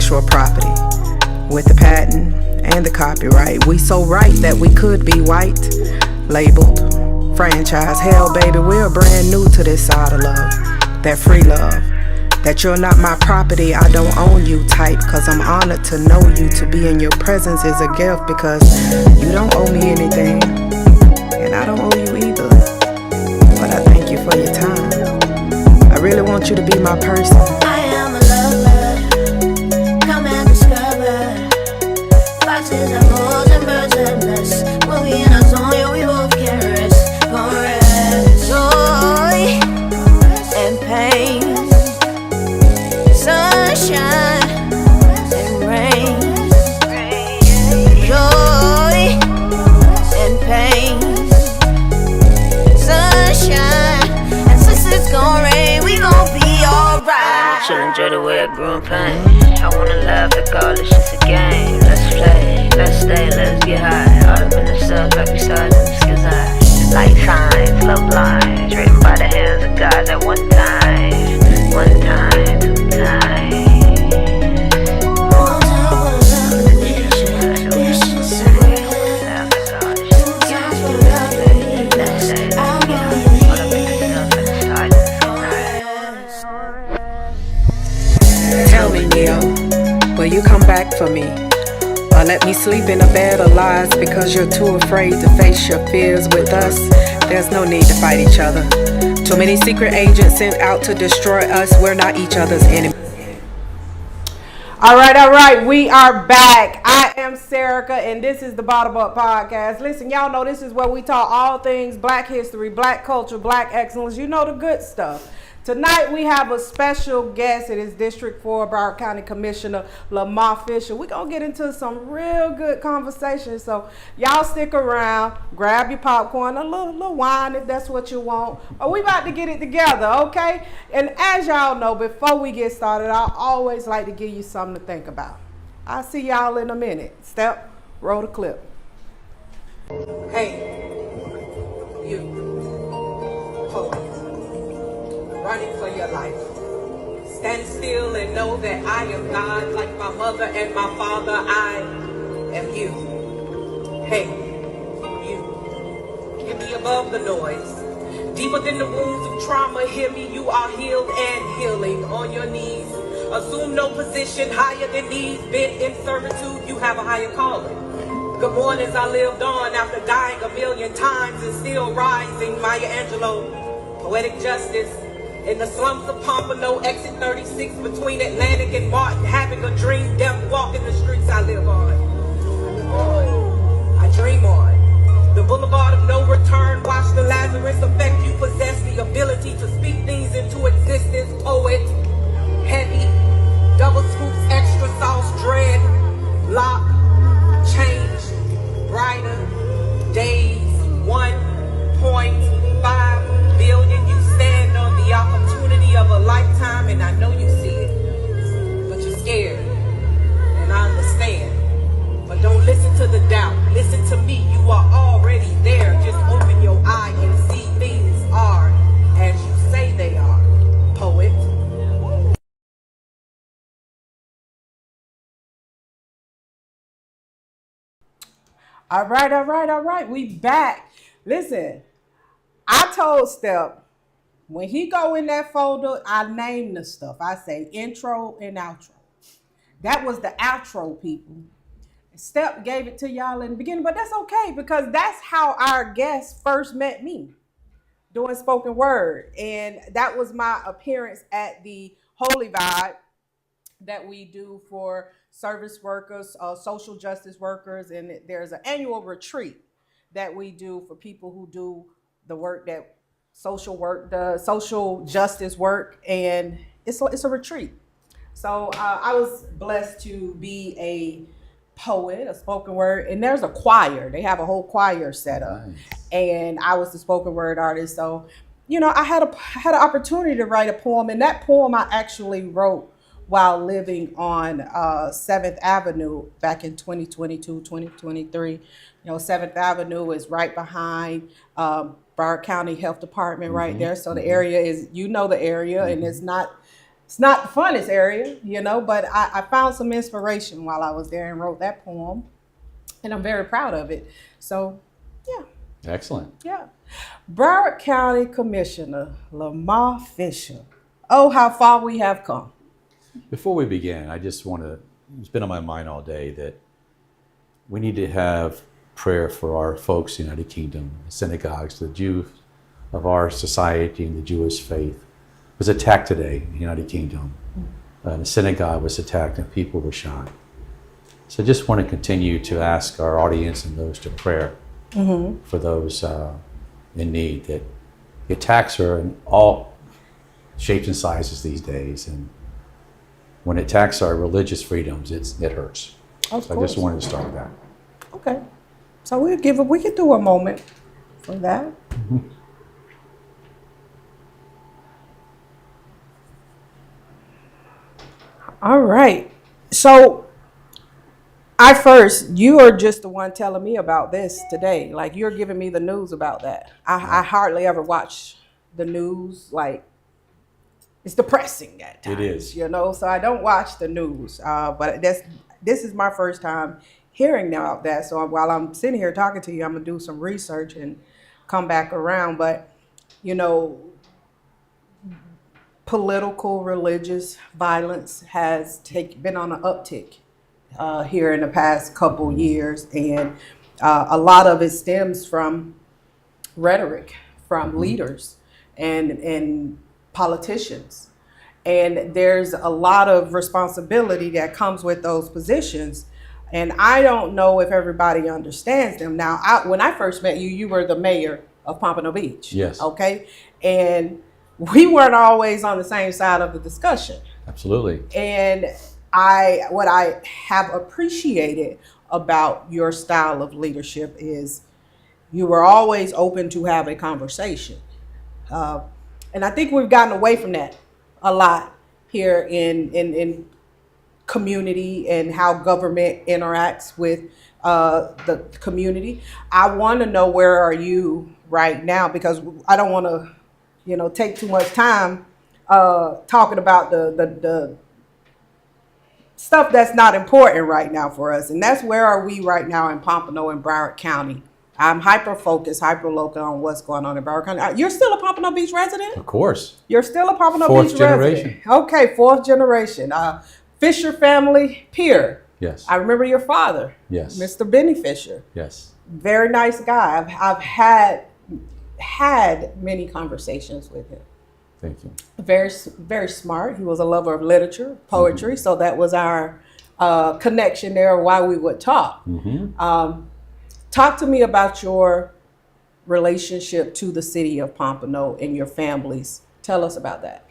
intellectual property with the patent and the copyright. We so right that we could be white, labeled, franchise. Hell, baby, we're brand new to this side of love, that free love. That you're not my property, I don't own you type. Cause I'm honored to know you, to be in your presence is a gift. Because you don't owe me anything, and I don't owe you either. But I thank you for your time. I really want you to be my person. I am a lover, come and discover. Foxes and wolves and birds and nests. When we in our zone, yeah, we both can rest. Gon' rest. Joy and pain, sunshine and rain. Joy and pain, sunshine. And since it's gon' rain, we gon' be alright. She'll enjoy the way I grew in pain. I wanna laugh regardless, it's a game. Let's play, let's stay, let's get high. All up in the stuff like we started in the sky's eye. Light signs, love lines, written by the hands of God at one time. One time, two times. Tell me, Neo, will you come back for me? Or let me sleep in a bed of lies because you're too afraid to face your fears with us? There's no need to fight each other. Too many secret agents sent out to destroy us. We're not each other's enemy. All right. We are back. I am Serica, and this is the Bottom Up Podcast. Listen, y'all know this is where we talk all things Black history, Black culture, Black excellence. You know the good stuff. Tonight we have a special guest. It is District 4 Broward County Commissioner LAMAR Fisher. We're going to get into some real good conversation. So y'all stick around, grab your popcorn, a little wine if that's what you want. Or we about to get it together, okay? And as y'all know, before we get started, I always like to give you something to think about. I'll see y'all in a minute. Step, roll the clip. Hey, you, hold. Running for your life. Stand still and know that I am God, like my mother and my father. I am you. Hey, you. Hear me above the noise. Deeper than the wounds of trauma, hear me. You are healed and healing on your knees. Assume no position higher than these. Bent in servitude, you have a higher calling. Good mornings I lived on after dying a million times and still rising. Maya Angelou, poetic justice. In the slums of Pompano, exit 36 between Atlantic and Martin, having a dream, death walking the streets I live on. I dream on. The boulevard of no return, watch the Lazarus effect. You possess the ability to speak things into existence. Poet, heavy, double scoops, extra sauce, dread, lock, change, brighter, days, 1.5 billion. You stand on the opportunity of a lifetime, and I know you see it, but you're scared, and I understand. But don't listen to the doubt, listen to me. You are already there. Just open your eye and see things are as you say they are. Poet. All right. We back. Listen, I told Step, when he go in that folder, I name the stuff. I say intro and outro. That was the outro, people. Step gave it to y'all in the beginning, but that's okay because that's how our guest first met me, doing spoken word. And that was my appearance at the Holy Vibe that we do for service workers, social justice workers. And there's an annual retreat that we do for people who do the work that social work, the social justice work, and it's a retreat. So I was blessed to be a poet, a spoken word, and there's a choir. They have a whole choir set up. Nice. And I was the spoken word artist. So, you know, I had an opportunity to write a poem, and that poem I actually wrote while living on 7th Avenue back in 2022, 2023. You know, 7th Avenue is right behind Broward County Health Department right there. So the area is, you know, the area, and it's not It's not the funnest area, but I found some inspiration while I was there and wrote that poem, and I'm very proud of it. So, yeah. Excellent. Yeah. Broward County Commissioner LAMAR Fisher. Oh, how far we have come. Before we begin, I just want to, it's been on my mind all day that we need to have prayer for our folks in the United Kingdom, the synagogues, the Jews of our society and the Jewish faith. Was attacked today in the United Kingdom. The synagogue was attacked and people were shot. So I just want to continue to ask our audience and those to prayer for those in need. That the attacks are in all shapes and sizes these days, and when it attacks our religious freedoms, it hurts. So I just wanted to start with that. Okay. So we could do a moment for that. All right. So you are just the one telling me about this today. Like, you're giving me the news about that. I hardly ever watch the news. Like, it's depressing at times. It is. So I don't watch the news. But this is my first time hearing about that. So while I'm sitting here talking to you, I'm going to do some research and come back around. But, political, religious violence has been on an uptick here in the past couple years, and a lot of it stems from rhetoric from leaders and politicians, and there's a lot of responsibility that comes with those positions, and I don't know if everybody understands them. Now, when I first met you, you were the mayor of Pompano Beach. Yes. Okay, and we weren't always on the same side of the discussion. Absolutely. And what I have appreciated about your style of leadership is you were always open to have a conversation. And I think we've gotten away from that a lot here in community and how government interacts with the community. I want to know, where are you right now? Because I don't want to take too much time talking about the stuff that's not important right now for us. And that's, where are we right now in Pompano and Broward County? I'm hyper-focused, hyper-local on what's going on in Broward County. You're still a Pompano Beach resident? Of course. You're still a Pompano Fourth Beach generation. resident? Okay, fourth generation. Fisher family peer. Yes. I remember your father. Yes. Mr. Benny Fisher. Yes. Very nice guy. I've had many conversations with him. Thank you. Very, very smart. He was a lover of literature, poetry. So that was our connection there, why we would talk. Talk to me about your relationship to the city of Pompano and your families. Tell us about that.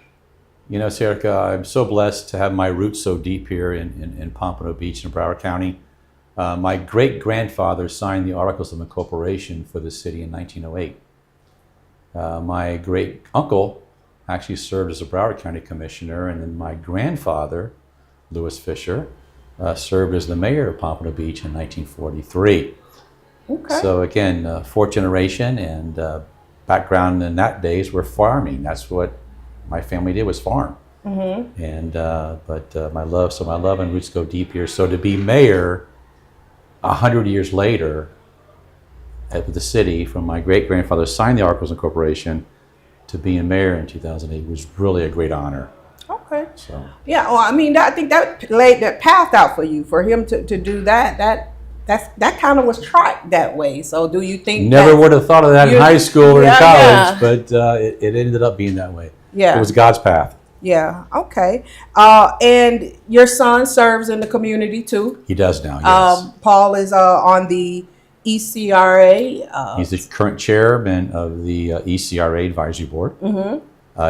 Serica, I'm so blessed to have my roots so deep here in Pompano Beach in Broward County. My great-grandfather signed the Articles of Incorporation for the city in 1908. My great-uncle actually served as a Broward County Commissioner, and then my grandfather, Lewis Fisher, served as the mayor of Pompano Beach in 1943. Okay. So again, fourth generation, and background in that days were farming. That's what my family did, was farm. And but my love and roots go deep here. So to be mayor 100 years later at the city, from my great grandfather signed the Articles of Incorporation to being mayor in 2008 was really a great honor. Okay. So yeah, well, I mean, I think that laid that path out for you, for him to do that. That kind of was tracked that way. So do you think never would have thought of that in high school or in college, yeah. but it ended up being that way. Yeah. It was God's path. Yeah. Okay. And your son serves in the community too. He does now. Yes. Paul is on the ECRA. He's the current chairman of the ECRA Advisory Board.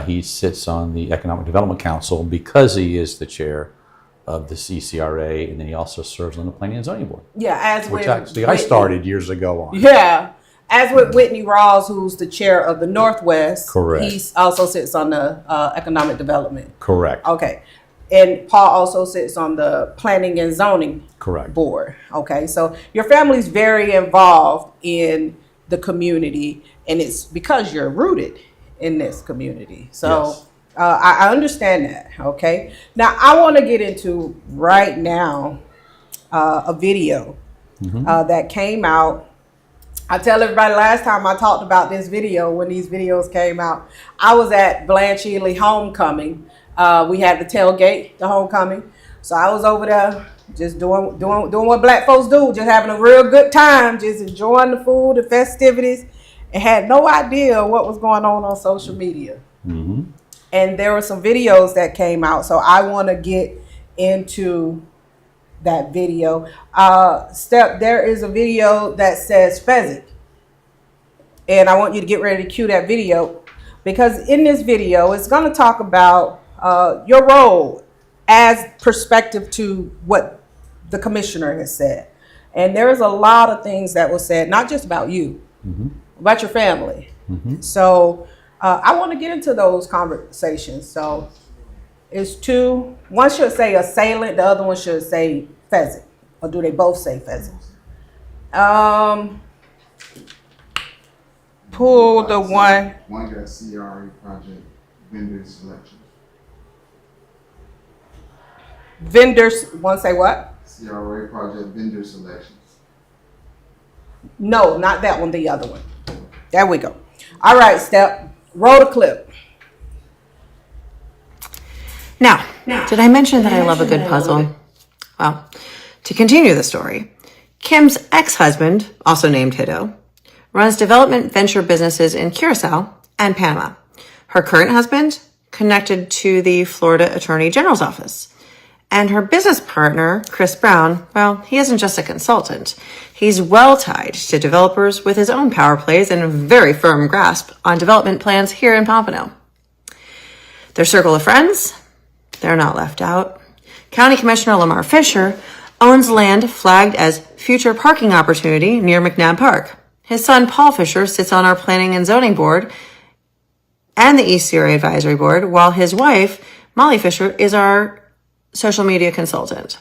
He sits on the Economic Development Council because he is the chair of the ECRA, and then he also serves on the Planning and Zoning Board. Yeah, which actually I started years ago on. Yeah. As with Whitney Rawls, who's the chair of the Northwest. Correct. He also sits on the Economic Development. Correct. Okay. And Paul also sits on the Planning and Zoning Correct. Board. Okay. So your family's very involved in the community, and it's because you're rooted in this community. So Yes. I understand that. Okay. Now I want to get into right now a video that came out. I tell everybody last time I talked about this video when these videos came out. I was at Blanche Ely homecoming. We had the tailgate, the homecoming. So I was over there just doing what black folks do, just having a real good time, just enjoying the food, the festivities, and had no idea what was going on social media. And there were some videos that came out, so I want to get into that video. There is a video that says pheasant, and I want you to get ready to cue that video, because in this video it's going to talk about your role as perspective to what the commissioner has said. And there is a lot of things that were said, not just about you, about your family. So I want to get into those conversations. So it's two. One should say assailant, the other one should say pheasant. Or do they both say pheasant? Pull the one. One got CRA project vendor selection. Vendors, one say what? CRA project vendor selections. No, not that one, the other one. There we go. All right, Step. Roll the clip. Now, did I mention that I love a good puzzle? Well, to continue the story, Kim's ex-husband, also named Hiddo, runs development venture businesses in Curacao and Panama. Her current husband connected to the Florida Attorney General's office. And her business partner, Chris Brown, well, he isn't just a consultant. He's well tied to developers with his own power plays and a very firm grasp on development plans here in Pompano. Their circle of friends, they're not left out. County Commissioner Lamar Fisher owns land flagged as future parking opportunity near McNabb Park. His son, Paul Fisher, sits on our Planning and Zoning Board and the East Sierra Advisory Board, while his wife, Molly Fisher, is our social media consultant.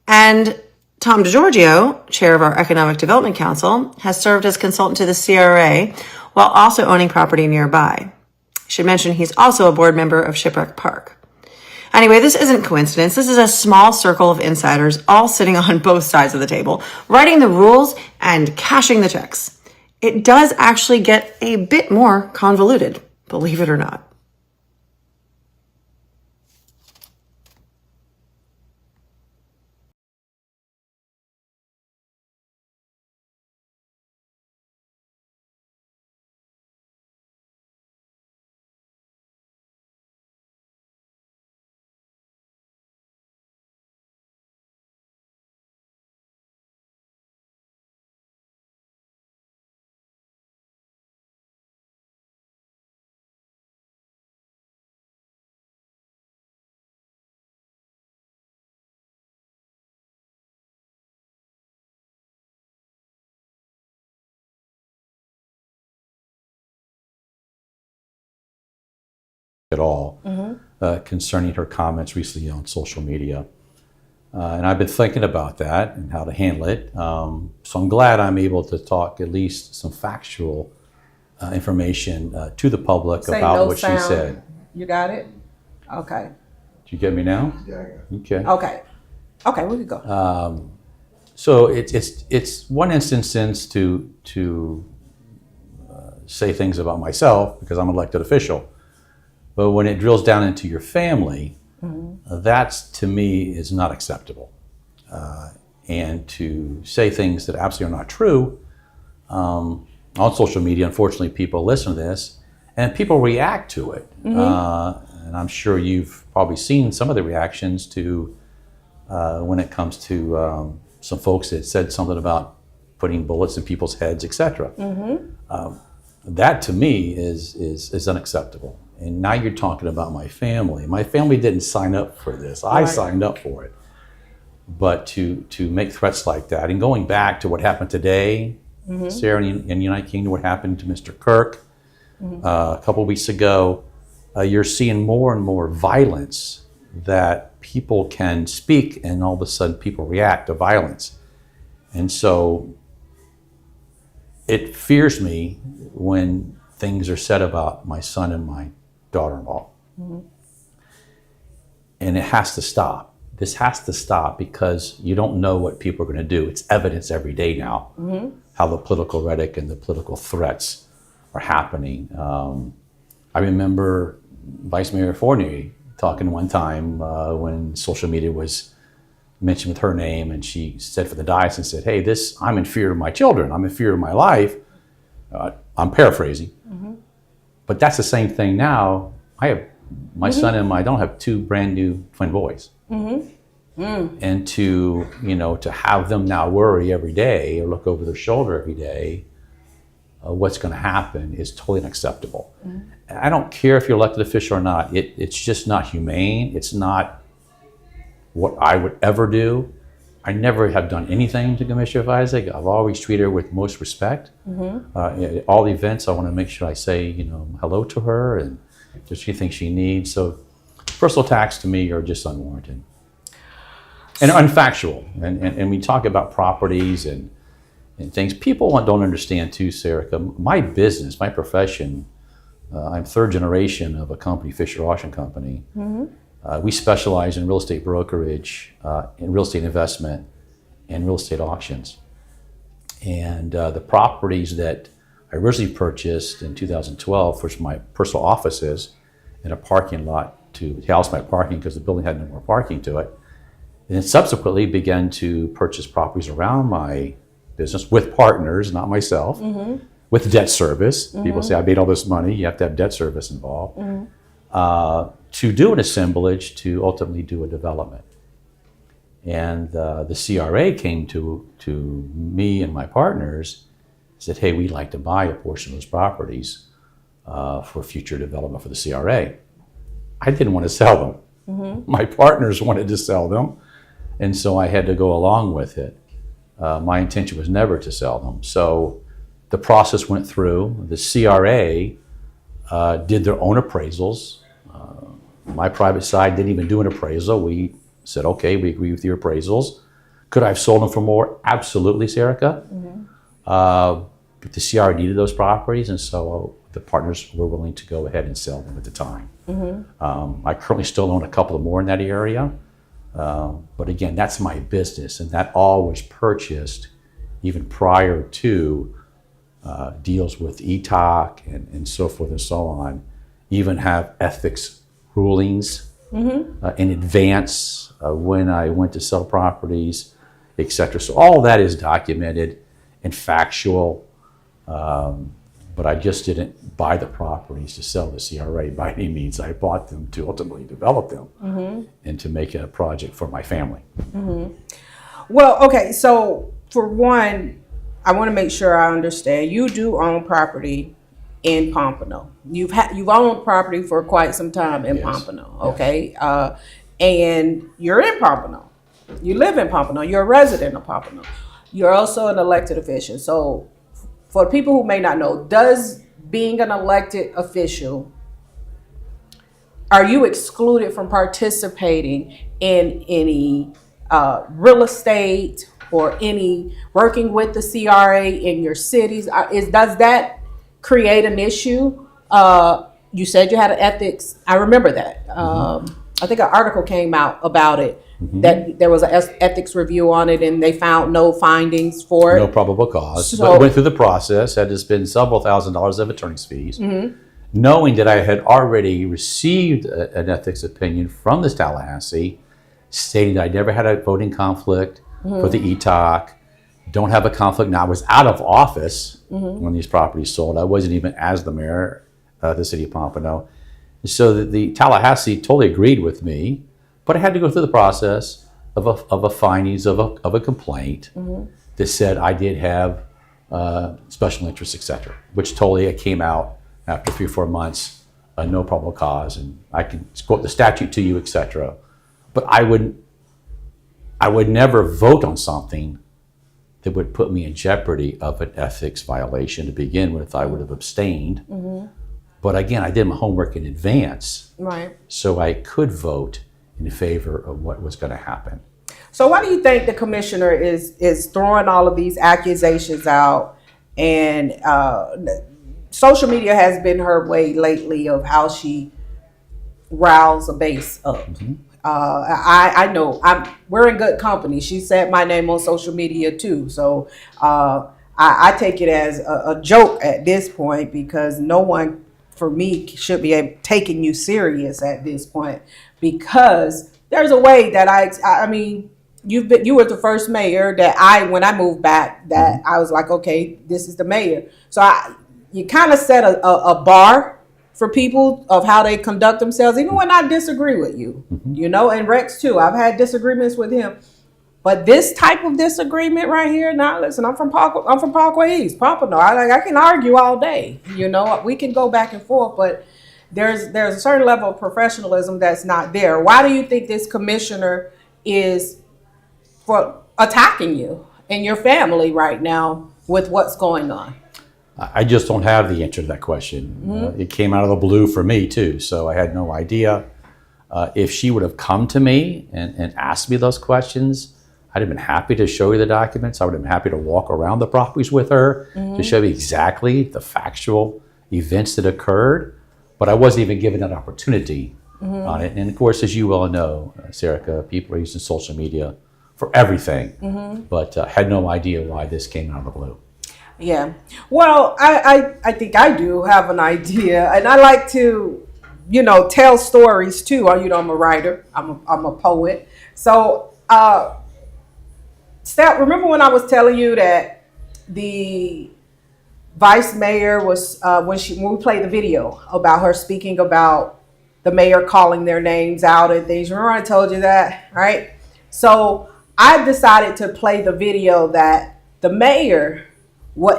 And Tom DeGiorgio, chair of our Economic Development Council, has served as consultant to the CRA while also owning property nearby. I should mention he's also a board member of Shipwreck Park. Anyway, this isn't coincidence. This is a small circle of insiders all sitting on both sides of the table, writing the rules and cashing the checks. It does actually get a bit more convoluted, believe it or not. At all concerning her comments recently on social media. And I've been thinking about that and how to handle it. So I'm glad I'm able to talk at least some factual information to the public Say about no what sound. she said. You got it? Okay. Did you get me now? Yeah, I got it. Okay. Okay, we can go. So it's one instance to say things about myself because I'm an elected official. But when it drills down into your family, that's, to me, is not acceptable. And to say things that absolutely are not true on social media, unfortunately, people listen to this and people react to it. And I'm sure you've probably seen some of the reactions to when it comes to some folks that said something about putting bullets in people's heads, etc. That, to me, is unacceptable. And now you're talking about my family. My family didn't sign up for this. I signed up for it. But to make threats like that, and going back to what happened today, Sarah, in the United Kingdom, what happened to Mr. Kirk a couple of weeks ago, you're seeing more and more violence that people can speak, and all of a sudden people react to violence. And so it fears me when things are said about my son and my daughter-in-law. And it has to stop. This has to stop because you don't know what people are going to do. It's evidence every day now how the political rhetoric and the political threats are happening. I remember Vice Mayor Fournier talking one time when social media was mentioned with her name, and she said for the diocese and said, "Hey, I'm in fear of my children. I'm in fear of my life." I'm paraphrasing, but that's the same thing now. I have my son and I don't have two brand new twin boys. And to have them now worry every day or look over their shoulder every day, what's going to happen is totally unacceptable. I don't care if you're elected official or not. It's just not humane. It's not what I would ever do. I never have done anything to Commissioner Isaac. I've always treated her with most respect. At all events, I want to make sure I say, hello to her and if there's anything she needs. So personal attacks to me are just unwarranted and unfactual. And we talk about properties and things. People don't understand too, Serica. My business, my profession, I'm third generation of a company, Fisher Auction Company. We specialize in real estate brokerage, in real estate investment, and real estate auctions. And the properties that I originally purchased in 2012 for my personal offices in a parking lot to house my parking because the building had no more parking to it. And then subsequently began to purchase properties around my business with partners, not myself, with debt service. People say, I made all this money, you have to have debt service involved. To do an assemblage to ultimately do a development. And the CRA came to me and my partners, said, hey, we'd like to buy a portion of those properties for future development for the CRA. I didn't want to sell them. My partners wanted to sell them, and so I had to go along with it. My intention was never to sell them. So the process went through. The CRA did their own appraisals. My private side didn't even do an appraisal. We said, okay, we agree with your appraisals. Could I have sold them for more? Absolutely, Serica. But the CR needed those properties, and so the partners were willing to go ahead and sell them at the time. I currently still own a couple of more in that area. But again, that's my business, and that all was purchased even prior to deals with ETOC and so forth and so on. Even have ethics rulings in advance when I went to sell properties, etc. So all that is documented and factual, but I just didn't buy the properties to sell the CRA by any means. I bought them to ultimately develop them and to make a project for my family. Well, okay, so for one, I want to make sure I understand. You do own property in Pompano. You've owned property for quite some time in Pompano, okay? And you're in Pompano. You live in Pompano. You're a resident of Pompano. You're also an elected official. So for people who may not know, does being an elected official, are you excluded from participating in any real estate or any working with the CRA in your cities? Does that create an issue? You said you had an ethics. I remember that. I think an article came out about it, that there was an ethics review on it and they found no findings for it. No probable cause. So, but went through the process, had to spend several $1,000s of attorney's fees, knowing that I had already received an ethics opinion from the Tallahassee stating that I never had a voting conflict for the ETOC, don't have a conflict. Now, I was out of office when these properties sold. I wasn't even as the mayor of the city of Pompano. So the Tallahassee totally agreed with me, but I had to go through the process of a findings of a complaint that said I did have special interests, etc., which totally came out after 3 or 4 months, no probable cause, and I can quote the statute to you, etc. But I would never vote on something that would put me in jeopardy of an ethics violation to begin with. I would have abstained. But again, I did my homework in advance, right, so I could vote in favor of what was going to happen. So why do you think the commissioner is throwing all of these accusations out? And social media has been her way lately of how she riles a base up. I know we're in good company. She said my name on social media too. So I take it as a joke at this point, because no one for me should be taking you serious at this point, because there's a way that I mean, you were the first mayor that when I moved back, that I was like, okay, this is the mayor. So you kind of set a bar for people of how they conduct themselves, even when I disagree with you, you know, and Rex too. I've had disagreements with him, but this type of disagreement right here, now listen, I'm from Parkway East, Pompano. I can argue all day, you know, we can go back and forth, but there's a certain level of professionalism that's not there. Why do you think this commissioner is for attacking you and your family right now with what's going on? I just don't have the answer to that question. It came out of the blue for me too, so I had no idea. If she would have come to me and asked me those questions, I'd have been happy to show you the documents. I would have been happy to walk around the properties with her to show you exactly the factual events that occurred, but I wasn't even given that opportunity on it. And of course, as you well know, Serica, people are using social media for everything, but had no idea why this came out of the blue. Yeah. Well, I think I do have an idea, and I like to, you know, tell stories too. You know, I'm a writer. I'm a poet. So, Steph, remember when I was telling you that the vice mayor was when we played the video about her speaking about the mayor calling their names out and things. Remember I told you that, right? So I decided to play the video that the mayor,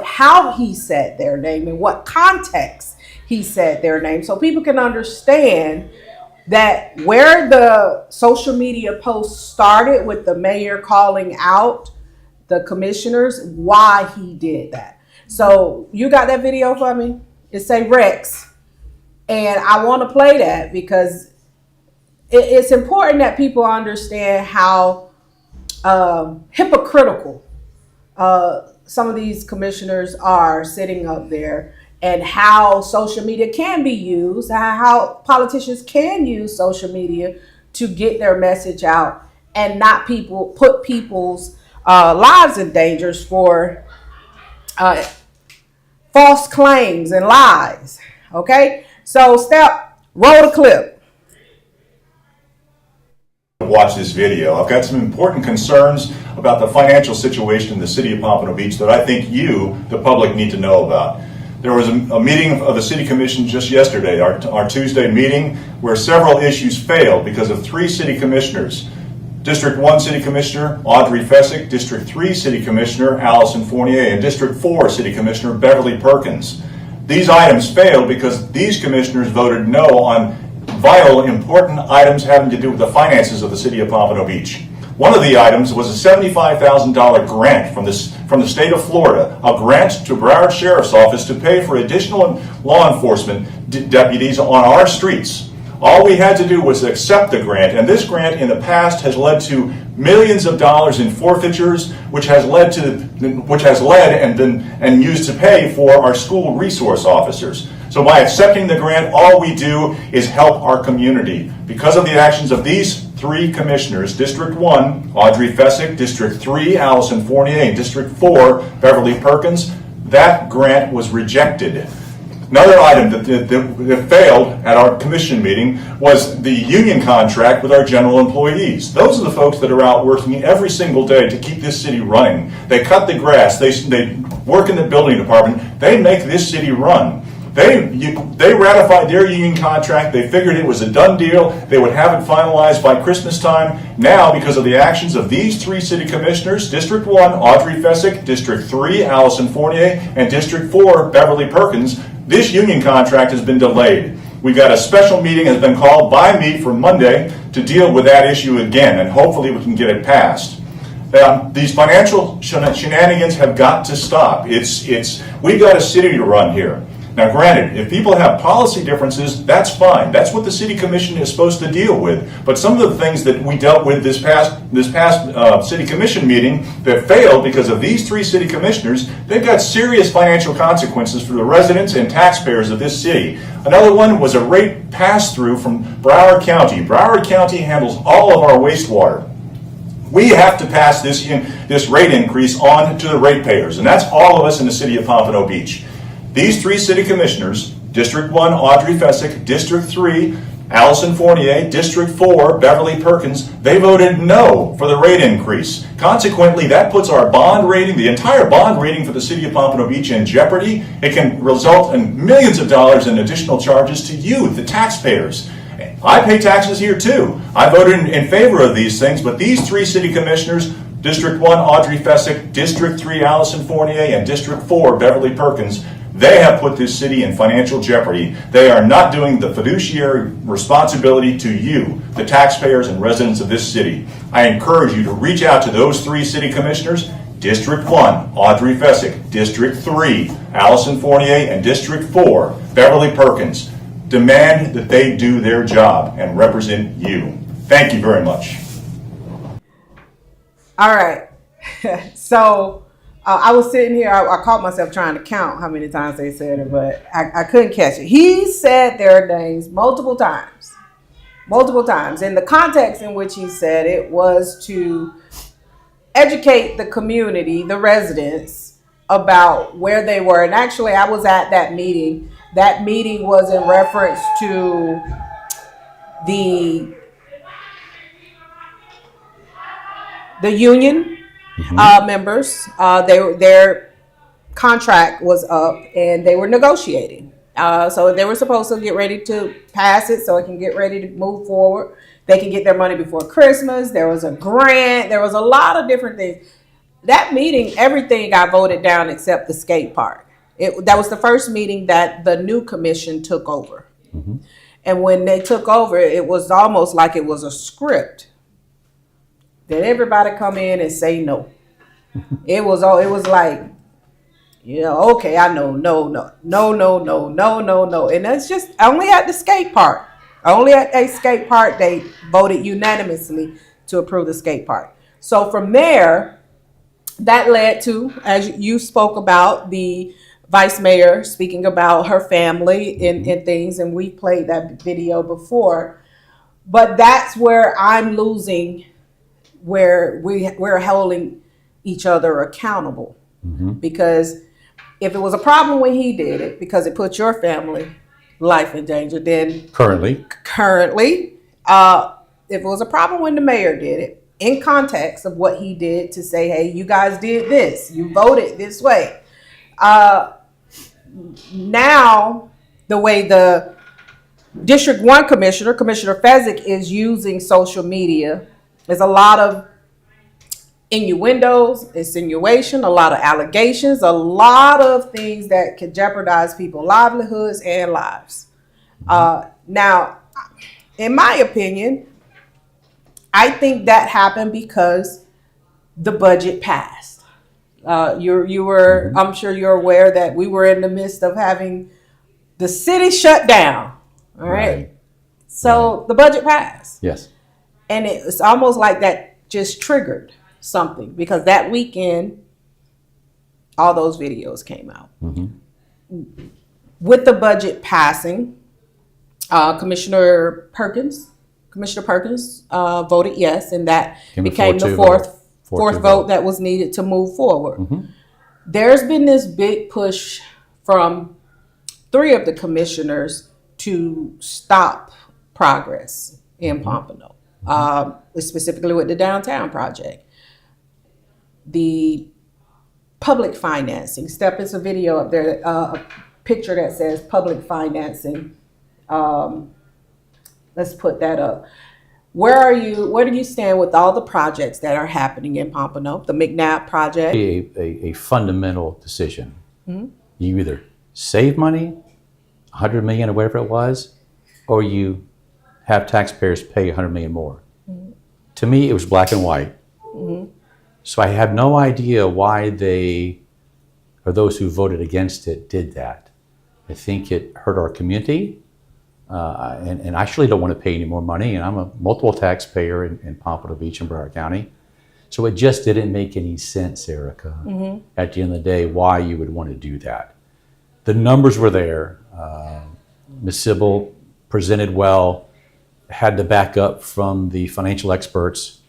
how he said their name and what context he said their name, so people can understand that where the social media post started with the mayor calling out the commissioners, why he did that. So you got that video for me? It say Rex, and I want to play that because it's important that people understand how hypocritical some of these commissioners are sitting up there, and how social media can be used, how politicians can use social media to get their message out and not put people's lives in danger for false claims and lies. Okay, so roll the clip. Watch this video. I've got some important concerns about the financial situation in the city of Pompano Beach that I think you, the public, need to know about. There was a meeting of the City Commission just yesterday, our Tuesday meeting, where several issues failed because of 3 city commissioners. District 1 City Commissioner Audrey Fessick, District 3 City Commissioner Allison Fournier, and District 4 City Commissioner Beverly Perkins. These items failed because these commissioners voted no on vital, important items having to do with the finances of the city of Pompano Beach. One of the items was a $75,000 grant from the state of Florida, a grant to Broward Sheriff's Office to pay for additional law enforcement deputies on our streets. All we had to do was accept the grant, and this grant in the past has led to millions of dollars in forfeitures, which has led and used to pay for our school resource officers. So by accepting the grant, all we do is help our community. Because of the actions of these 3 commissioners, District 1, Audrey Fessick, District 3, Allison Fournier, and District 4, Beverly Perkins, that grant was rejected. Another item that failed at our commission meeting was the union contract with our general employees. Those are the folks that are out working every single day to keep this city running. They cut the grass, they work in the building department, they make this city run. They ratified their union contract. They figured it was a done deal. They would have it finalized by Christmas time. Now, because of the actions of these 3 city commissioners, District 1, Audrey Fessick, District 3, Allison Fournier, and District 4, Beverly Perkins, this union contract has been delayed. We've got a special meeting has been called by me for Monday to deal with that issue again, and hopefully we can get it passed. These financial shenanigans have got to stop. We've got a city to run here. Now granted, if people have policy differences, that's fine. That's what the city commission is supposed to deal with. But some of the things that we dealt with this past city commission meeting that failed because of these three city commissioners, they've got serious financial consequences for the residents and taxpayers of this city. Another one was a rate pass-through from Broward County. Broward County handles all of our wastewater. We have to pass this rate increase on to the ratepayers, and that's all of us in the city of Pompano Beach. These three city commissioners, District 1, Audrey Fessick, District 3, Allison Fournier, District 4, Beverly Perkins, they voted no for the rate increase. Consequently, that puts our bond rating, the entire bond rating for the city of Pompano Beach, in jeopardy. It can result in millions of dollars in additional charges to you, the taxpayers. I pay taxes here too. I voted in favor of these things, but these three city commissioners, District 1, Audrey Fessick, District 3, Allison Fournier, and District 4, Beverly Perkins, they have put this city in financial jeopardy. They are not doing the fiduciary responsibility to you, the taxpayers and residents of this city. I encourage you to reach out to those three city commissioners, District 1, Audrey Fessick, District 3, Allison Fournier, and District 4, Beverly Perkins. Demand that they do their job and represent you. Thank you very much. All right. So I was sitting here, I caught myself trying to count how many times they said it, but I couldn't catch it. He said their names multiple times. In the context in which he said it was to educate the community, the residents, about where they were. And actually, I was at that meeting. That meeting was in reference to the union members. Their contract was up and they were negotiating. So they were supposed to get ready to pass it so it can get ready to move forward. They can get their money before Christmas. There was a grant. There was a lot of different things. That meeting, everything got voted down except the skate park. That was the first meeting that the new commission took over. Mm-hmm. And when they took over, it was almost like it was a script that everybody come in and say no. It was like, okay, I know, no. And that's just only at the skate park. Only at a skate park, they voted unanimously to approve the skate park. So from there, that led to, as you spoke about, the vice mayor speaking about her family and things, and we played that video before. But that's where I'm losing, where we're holding each other accountable. Mm-hmm. Because if it was a problem when he did it, because it put your family life in danger, then currently, if it was a problem when the mayor did it, in context of what he did to say, hey, you guys did this, you voted this way. Now, the way the District 1 Commissioner Fezzik, is using social media, there's a lot of innuendos, insinuation, a lot of allegations, a lot of things that could jeopardize people's livelihoods and lives. Now, in my opinion, I think that happened because the budget passed. You were, I'm sure you're aware that we were in the midst of having the city shut down. All right. So the budget passed. Yes. And it's almost like that just triggered something, because that weekend, all those videos came out. Mm-hmm. With the budget passing, Commissioner Perkins voted yes, and that became the fourth vote that was needed to move forward. Mm-hmm. There's been this big push from 3 of the commissioners to stop progress in Pompano, specifically with the downtown project. The public financing, Step, it's a video up there, a picture that says public financing. Let's put that up. Where do you stand with all the projects that are happening in Pompano? The McNabb project? A fundamental decision. Mm-hmm. You either save money, $100 million or whatever it was, or you have taxpayers pay $100 million more. Mm-hmm. To me, it was black and white. Mm-hmm. So I have no idea why they, or those who voted against it, did that. I think it hurt our community. And I actually don't want to pay any more money. And I'm a multiple taxpayer in Pompano Beach and Broward County. So it just didn't make any sense, Erica, at the end of the day, why you would want to do that. The numbers were there. Ms. Sybil presented well, had the backup from the financial experts.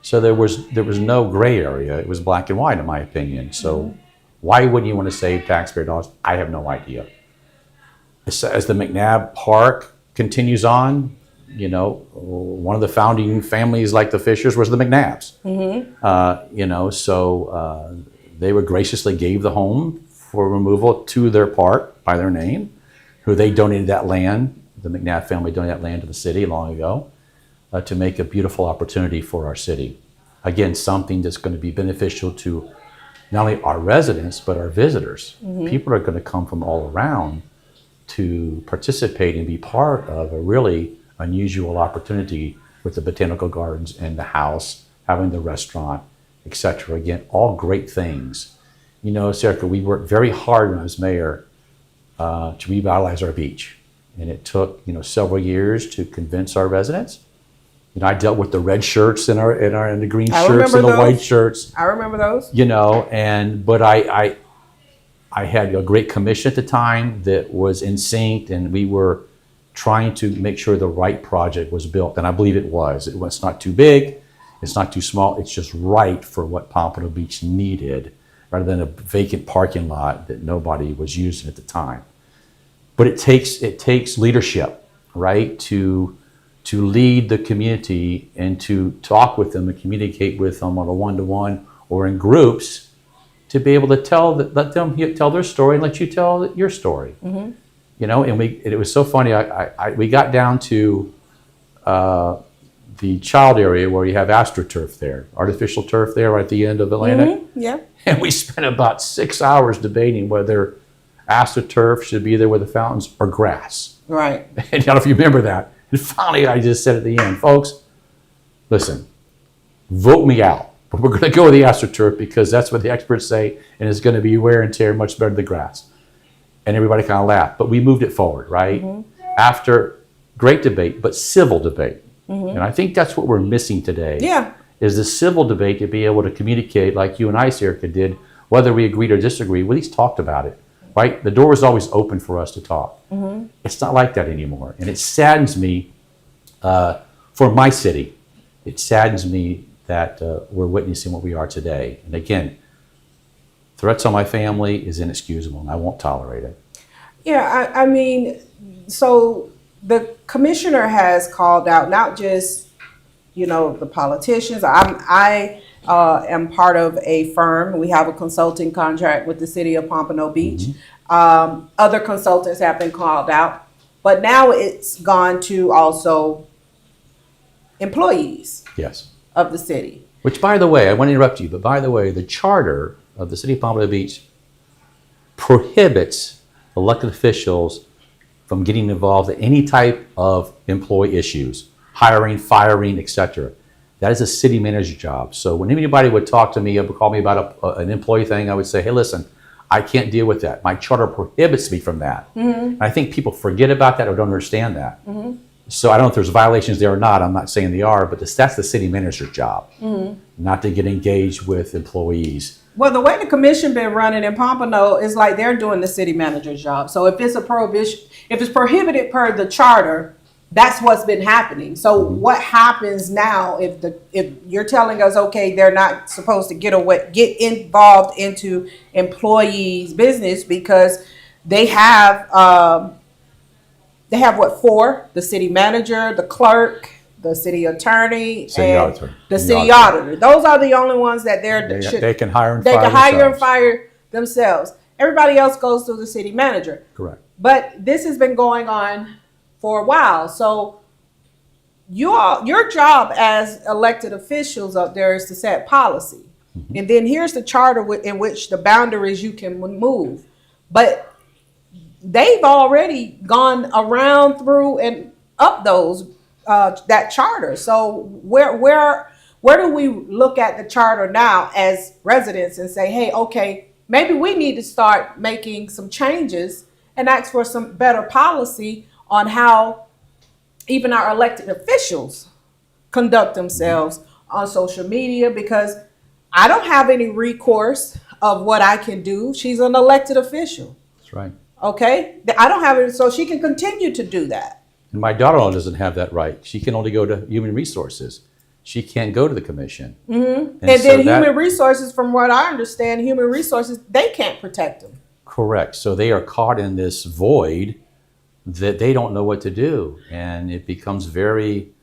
So there was no gray area. It was black and white, in my opinion. So why wouldn't you want to save taxpayer dollars? I have no idea. As the McNabb Park continues on, you know, one of the founding families like the Fishers was the McNabbs. You know, so they were graciously gave the home for removal to their park by their name, who they donated that land. The McNabb family donated that land to the city long ago to make a beautiful opportunity for our city. Again, something that's going to be beneficial to not only our residents, but our visitors. People are going to come from all around to participate and be part of a really unusual opportunity with the botanical gardens and the house, having the restaurant, etc. Again, all great things. You know, Serica, we worked very hard when I was mayor to revitalize our beach. And it took, you know, several years to convince our residents. You know, I dealt with the red shirts and the green shirts and the white shirts. I remember those. You know, but I had a great commission at the time that was in sync, and we were trying to make sure the right project was built, and I believe it was. It's not too big, it's not too small, it's just right for what Pompano Beach needed, rather than a vacant parking lot that nobody was using at the time. But it takes leadership, right, to lead the community and to talk with them and communicate with them on a one-to-one or in groups, to be able to let them tell their story and let you tell your story. You know, and it was so funny. We got down to the child area where you have AstroTurf there, artificial turf there right at the end of Atlantic. Yeah. And we spent about 6 hours debating whether AstroTurf should be there with the fountains or grass. Right. And I don't know if you remember that. And finally, I just said at the end, folks, listen, vote me out. But we're going to go with the AstroTurf because that's what the experts say, and it's going to be wear and tear much better than the grass. And everybody kind of laughed. But we moved it forward, right? After great debate, but civil debate. And I think that's what we're missing today. Yeah. Is the civil debate, to be able to communicate like you and I, Serica, did, whether we agreed or disagreed, we at least talked about it, right? The door was always open for us to talk. It's not like that anymore. And it saddens me for my city. It saddens me that we're witnessing what we are today. And again, threats on my family is inexcusable, and I won't tolerate it. Yeah, I mean, so the commissioner has called out not just, you know, the politicians. I am part of a firm. We have a consulting contract with the city of Pompano Beach. Other consultants have been called out, but now it's gone to also employees Yes. of the city. Which, by the way, I want to interrupt you, but by the way, the charter of the city of Pompano Beach prohibits elected officials from getting involved in any type of employee issues, hiring, firing, etc. That is a city manager job. So when anybody would talk to me or call me about an employee thing, I would say, hey, listen, I can't deal with that. My charter prohibits me from that. And I think people forget about that or don't understand that. So I don't know if there's violations there or not. I'm not saying they are, but that's the city manager's job, not to get engaged with employees. Well, the way the commission been running in Pompano is like they're doing the city manager's job. So if it's a prohibition, if it's prohibited per the charter, that's what's been happening. So what happens now if you're telling us, okay, they're not supposed to get involved into employees' business because they have what, four? The city manager, the clerk, the city attorney, and the city auditor. Those are the only ones that they can hire and they fire can hire themselves. and fire themselves. Everybody else goes through the city manager. Correct. But this has been going on for a while. So your job as elected officials up there is to set policy. And then here's the charter in which the boundaries you can move. But they've already gone around through and up those that charter. So where do we look at the charter now as residents and say, hey, okay, maybe we need to start making some changes and ask for some better policy on how even our elected officials conduct themselves on social media, because I don't have any recourse of what I can do. She's an elected official. That's right. Okay? I don't have it, so she can continue to do that. And my daughter-in-law doesn't have that right. She can only go to Human Resources. She can't go to the commission. And so then Human Resources, from what I understand, Human Resources, they can't protect them. Correct. So they are caught in this void that they don't know what to do. And it becomes very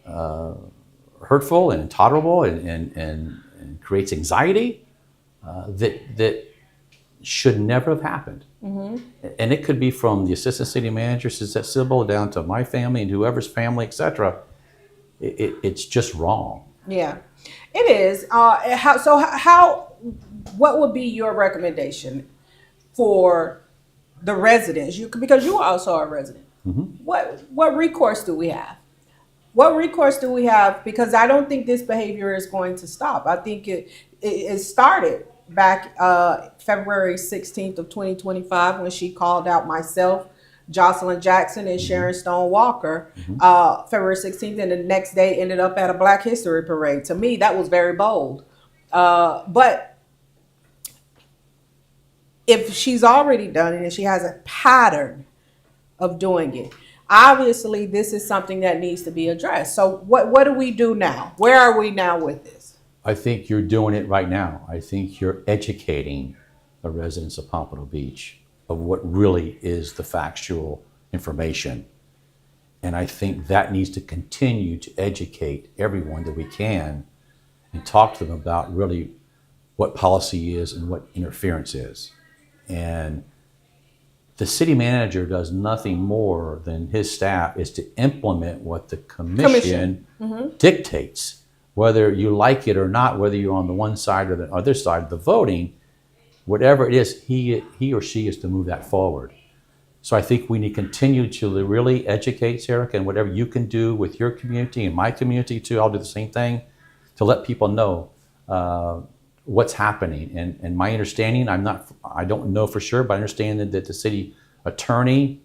hurtful and intolerable and creates anxiety that should never have happened. And it could be from the assistant city manager, Suzette Sybil, down to my family and whoever's family, etc. It's just wrong. Yeah, it is. What would be your recommendation for the residents? Because you are also a resident. What recourse do we have? What recourse do we have? Because I don't think this behavior is going to stop. I think it started back February 16th of 2025 when she called out myself, Jocelyn Jackson, and Sharon Stone Walker, February 16th, and the next day ended up at a Black History Parade. To me, that was very bold. But if she's already done it and she has a pattern of doing it, obviously this is something that needs to be addressed. So what do we do now? Where are we now with this? I think you're doing it right now. I think you're educating the residents of Pompano Beach of what really is the factual information. And I think that needs to continue to educate everyone that we can and talk to them about really what policy is and what interference is. And the city manager does nothing more than his staff is to implement what the commission dictates. Whether you like it or not, whether you're on the one side or the other side of the voting, whatever it is, he or she is to move that forward. So I think we need to continue to really educate, Sarah, and whatever you can do with your community and my community too, I'll do the same thing, to let people know what's happening. And my understanding, I don't know for sure, but I understand that the city attorney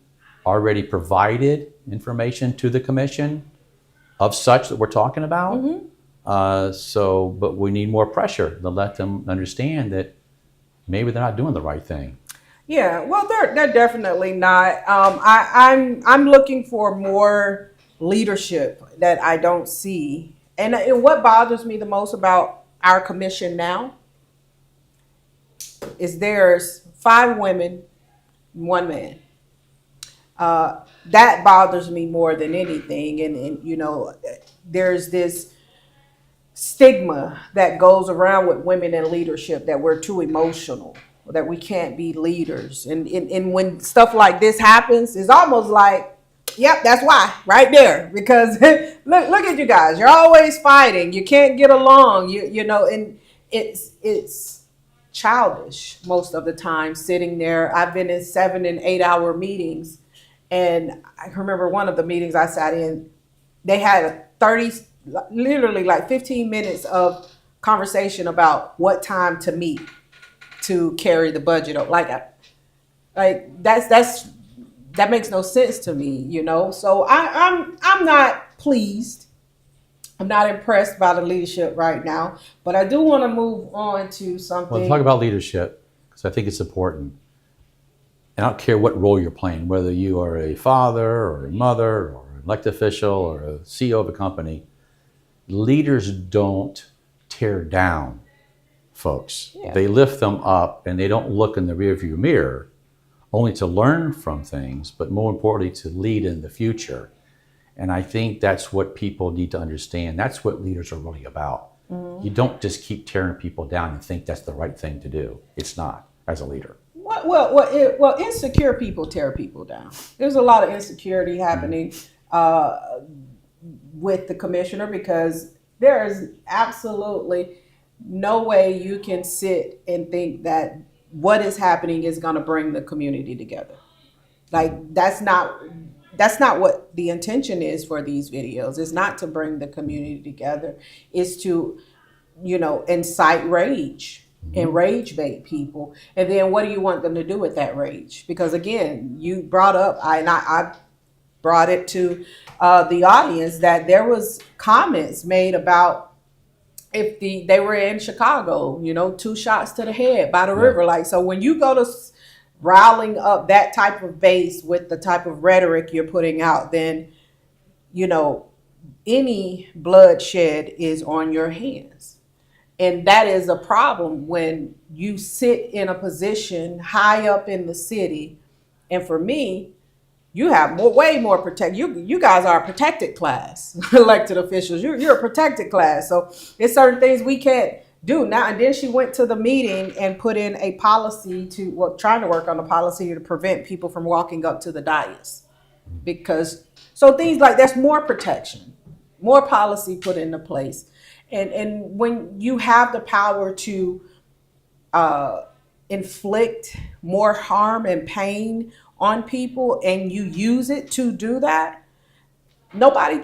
already provided information to the commission of such that we're talking about. But we need more pressure to let them understand that maybe they're not doing the right thing. Yeah, well, they're definitely not. I'm looking for more leadership that I don't see. And what bothers me the most about our commission now is there's 5 women, 1 man. That bothers me more than anything. And you know, there's this stigma that goes around with women in leadership that we're too emotional, that we can't be leaders. And when stuff like this happens, it's almost like, yep, that's why, right there. Because look at you guys, you're always fighting, you can't get along, you know, and it's childish most of the time sitting there. I've been in 7 and 8 hour meetings, and I remember one of the meetings I sat in, they had literally like 15 minutes of conversation about what time to meet to carry the budget up. Like that makes no sense to me, you know. So I'm not pleased. I'm not impressed by the leadership right now, but I do want to move on to something. Well, talk about leadership, because I think it's important. And I don't care what role you're playing, whether you are a father or a mother or an elected official or a CEO of a company. Leaders don't tear down folks. Yeah. They lift them up, and they don't look in the rearview mirror only to learn from things, but more importantly, to lead in the future. And I think that's what people need to understand. That's what leaders are really about. You don't just keep tearing people down and think that's the right thing to do. It's not, as a leader. Well, insecure people tear people down. There's a lot of insecurity happening with the commissioner, because there is absolutely no way you can sit and think that what is happening is going to bring the community together. Like, that's not what the intention is for these videos. It's not to bring the community together. It's to, you know, incite rage and rage bait people. And then what do you want them to do with that rage? Because again, you brought up, I brought it to the audience that there was comments made about if they were in Chicago, 2 shots to the head by the river. Like, so when you go to riling up that type of base with the type of rhetoric you're putting out, then, any bloodshed is on your hands. And that is a problem when you sit in a position high up in the city. And for me, you have way more protect. You guys are a protected class, elected officials. You're a protected class. So it's certain things we can't do now. And then she went to the meeting and put in a policy trying to work on a policy to prevent people from walking up to the dais. So things like there's more protection, more policy put into place. And when you have the power to inflict more harm and pain on people and you use it to do that, nobody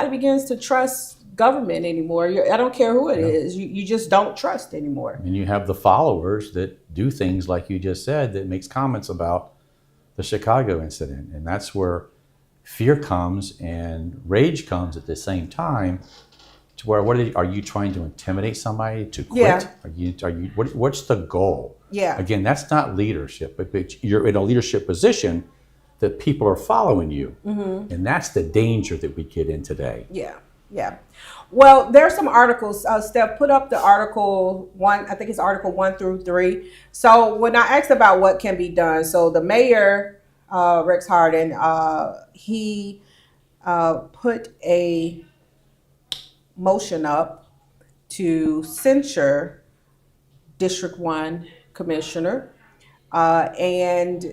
begins to trust government anymore. I don't care who it is. You just don't trust anymore. And you have the followers that do things like you just said that makes comments about the Chicago incident. And that's where fear comes and rage comes at the same time. To where are you trying to intimidate somebody to quit? Yeah. What's the goal? Yeah. Again, that's not leadership. But you're in a leadership position that people are following you, and that's the danger that we get in today. Yeah. Well, there's some articles. Steph, put up the article 1. I think it's article 1 through 3. So when I asked about what can be done, so the mayor, Rex Harden, he put a motion up to censure District 1 commissioner, and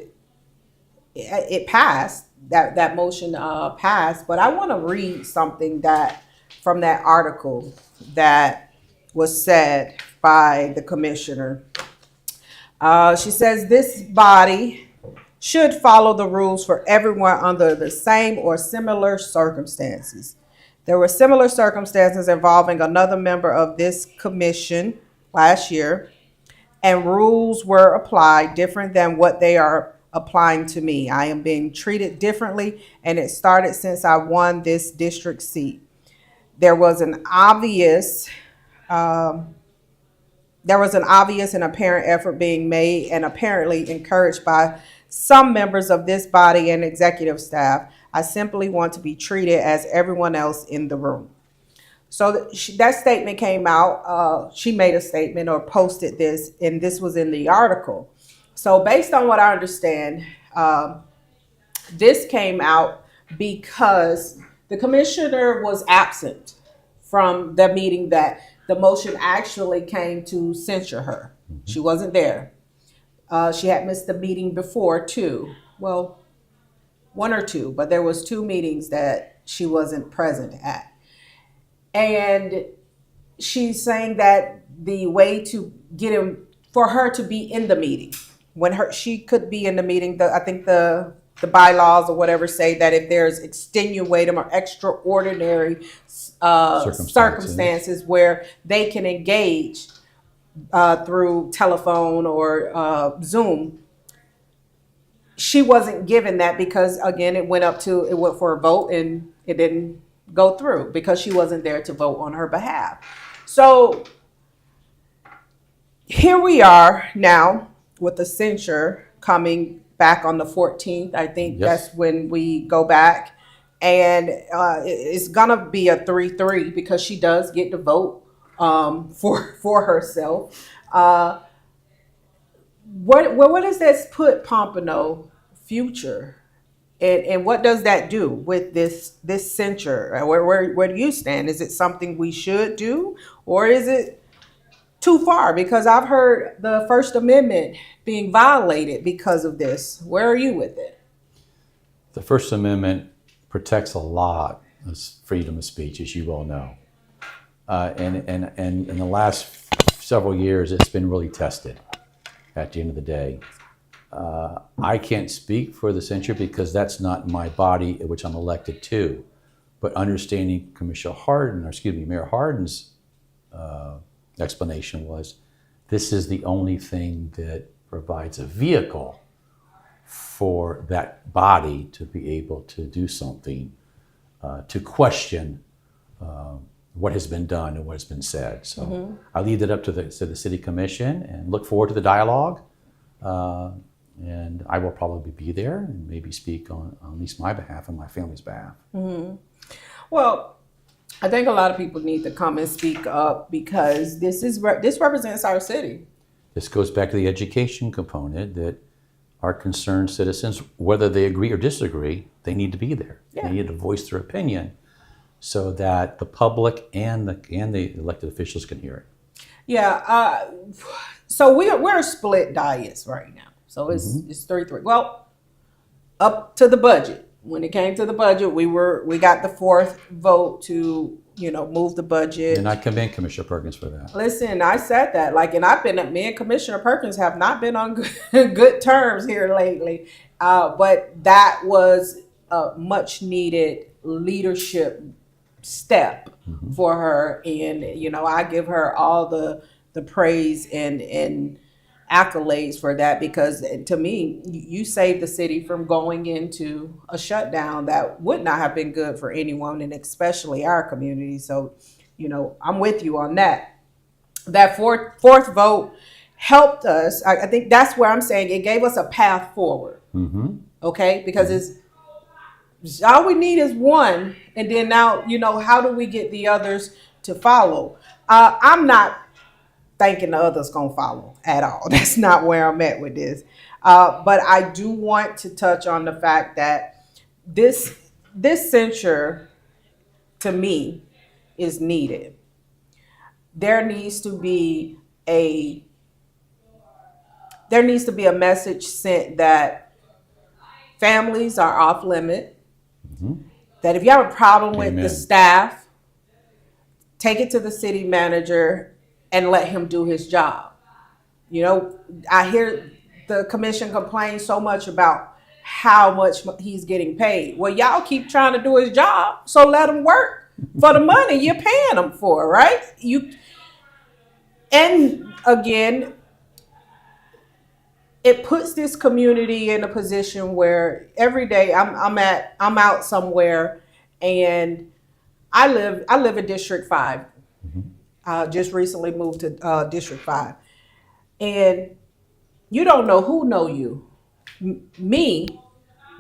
it passed. That motion passed. But I want to read something from that article that was said by the commissioner. She says this body should follow the rules for everyone under the same or similar circumstances. There were similar circumstances involving another member of this commission last year, and rules were applied different than what they are applying to me. I am being treated differently, and it started since I won this district seat. There was an obvious and apparent effort being made and apparently encouraged by some members of this body and executive staff. I simply want to be treated as everyone else in the room. So that statement came out. She made a statement or posted this, and this was in the article. So based on what I understand, this came out because the commissioner was absent from the meeting that the motion actually came to censure her. She wasn't there. She had missed the meeting before too. Well, 1 or 2, but there was 2 meetings that she wasn't present at. And she's saying that the way to get him, for her to be in the meeting, she could be in the meeting, I think the bylaws or whatever say that if there's extenuating or extraordinary circumstances where they can engage through telephone or Zoom. She wasn't given that because, again, it went for a vote and it didn't go through because she wasn't there to vote on her behalf. So here we are now with the censure coming back on the 14th. I think that's when we go back. And it's going to be a 3-3 because she does get to vote for herself. Where does this put Pompano future? And what does that do with this censure? Where do you stand? Is it something we should do, or is it too far? Because I've heard the First Amendment being violated because of this. Where are you with it? The First Amendment protects a lot of freedom of speech, as you all know. And in the last several years, it's been really tested at the end of the day. I can't speak for the censure because that's not my body, which I'm elected to. But understanding Mayor Harden's explanation was this is the only thing that provides a vehicle for that body to be able to do something, to question what has been done and what has been said. So I leave it up to the city commission and look forward to the dialogue. And I will probably be there and maybe speak on at least my behalf and my family's behalf. Well, I think a lot of people need to come and speak up because this represents our city. This goes back to the education component that our concerned citizens, whether they agree or disagree, they need to be there. Yeah. They need to voice their opinion so that the public and the elected officials can hear it. Yeah. So we're split dais right now. So it's 3-3. Well, up to the budget. When it came to the budget, we got the fourth vote to move the budget. And I commend Commissioner Perkins for that. Listen, I said that, me and Commissioner Perkins have not been on good terms here lately, but that was a much needed leadership step for her, and I give her all the praise and accolades for that, because to me, you saved the city from going into a shutdown that would not have been good for anyone, and especially our community. So, I'm with you on that. That fourth vote helped us. I think that's where I'm saying it gave us a path forward. Okay, because it's all we need is one, and then now how do we get the others to follow? I'm not thinking the others gonna follow at all. That's not where I'm at with this. But I do want to touch on the fact that this censure, to me, is needed. There needs to be a message sent that families are off limit. That if you have a problem with the staff, take it to the city manager and let him do his job. I hear the commission complain so much about how much he's getting paid. Well, y'all keep trying to do his job, so let him work for the money you're paying him for, right? And again, it puts this community in a position where every day I'm out somewhere, and I live in District 5. Just recently moved to District 5. And you don't know who know you. Me,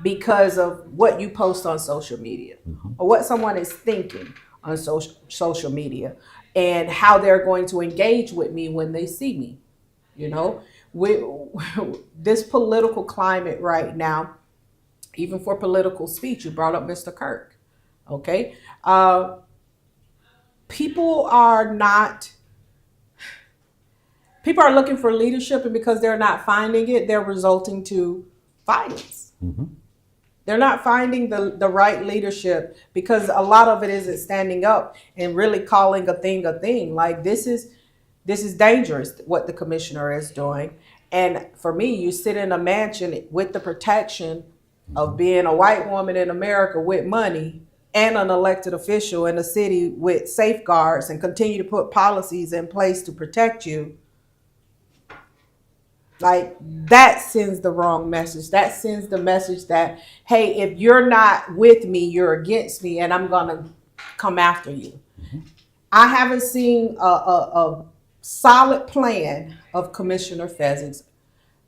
because of what you post on social media or what someone is thinking on social media and how they're going to engage with me when they see me. This political climate right now, even for political speech, you brought up Mr. Kirk. Okay. People are looking for leadership, and because they're not finding it, they're resulting to violence. They're not finding the right leadership because a lot of it isn't standing up and really calling a thing a thing. Like this is dangerous what the commissioner is doing. And for me, you sit in a mansion with the protection of being a white woman in America with money and an elected official in a city with safeguards and continue to put policies in place to protect you. Like that sends the wrong message. That sends the message that, hey, if you're not with me, you're against me, and I'm gonna come after you. I haven't seen a solid plan of Commissioner Pheasants.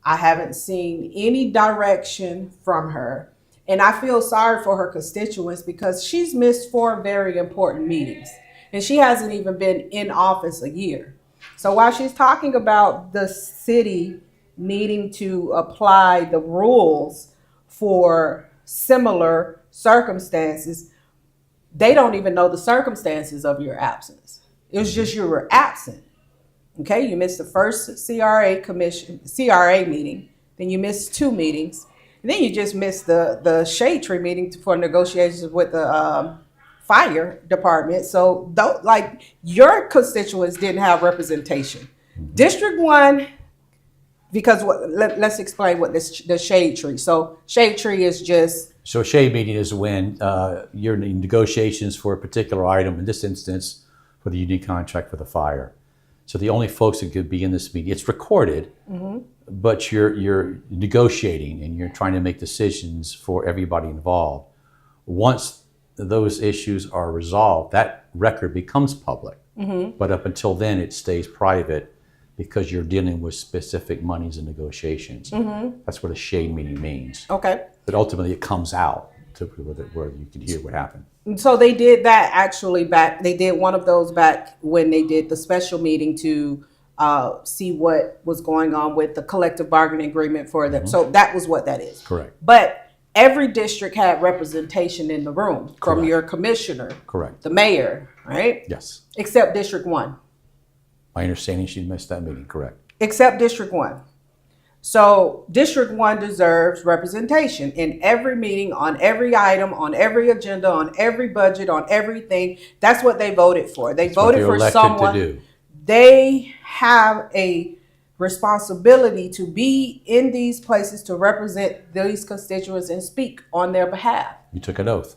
I haven't seen any direction from her. And I feel sorry for her constituents because she's missed 4 very important meetings. And she hasn't even been in office a year. So while she's talking about the city needing to apply the rules for similar circumstances, they don't even know the circumstances of your absence. It was just you were absent. Okay, you missed the first CRA meeting, then you missed 2 meetings, and then you just missed the shade tree meeting for negotiations with the fire department. So your constituents didn't have representation. District 1, because let's explain what the shade tree. So shade tree is just... So a shade meeting is when you're in negotiations for a particular item, in this instance, for the union contract for the fire. So the only folks that could be in this meeting, it's recorded, but you're negotiating and you're trying to make decisions for everybody involved. Once those issues are resolved, that record becomes public. But up until then, it stays private because you're dealing with specific monies and negotiations. That's what a shade meeting means. Okay. But ultimately, it comes out to where you can hear what happened. So they did that actually back. They did one of those back when they did the special meeting to see what was going on with the collective bargaining agreement for them. So that was what that is. Correct. But every district had representation in the room from Correct. your commissioner, Correct. the mayor, right? Yes. Except District 1. My understanding, she missed that meeting. Correct. Except District 1. So District 1 deserves representation in every meeting, on every item, on every agenda, on every budget, on everything. That's what they voted for. They voted for someone. To do. They have a responsibility to be in these places to represent these constituents and speak on their behalf. You took an oath.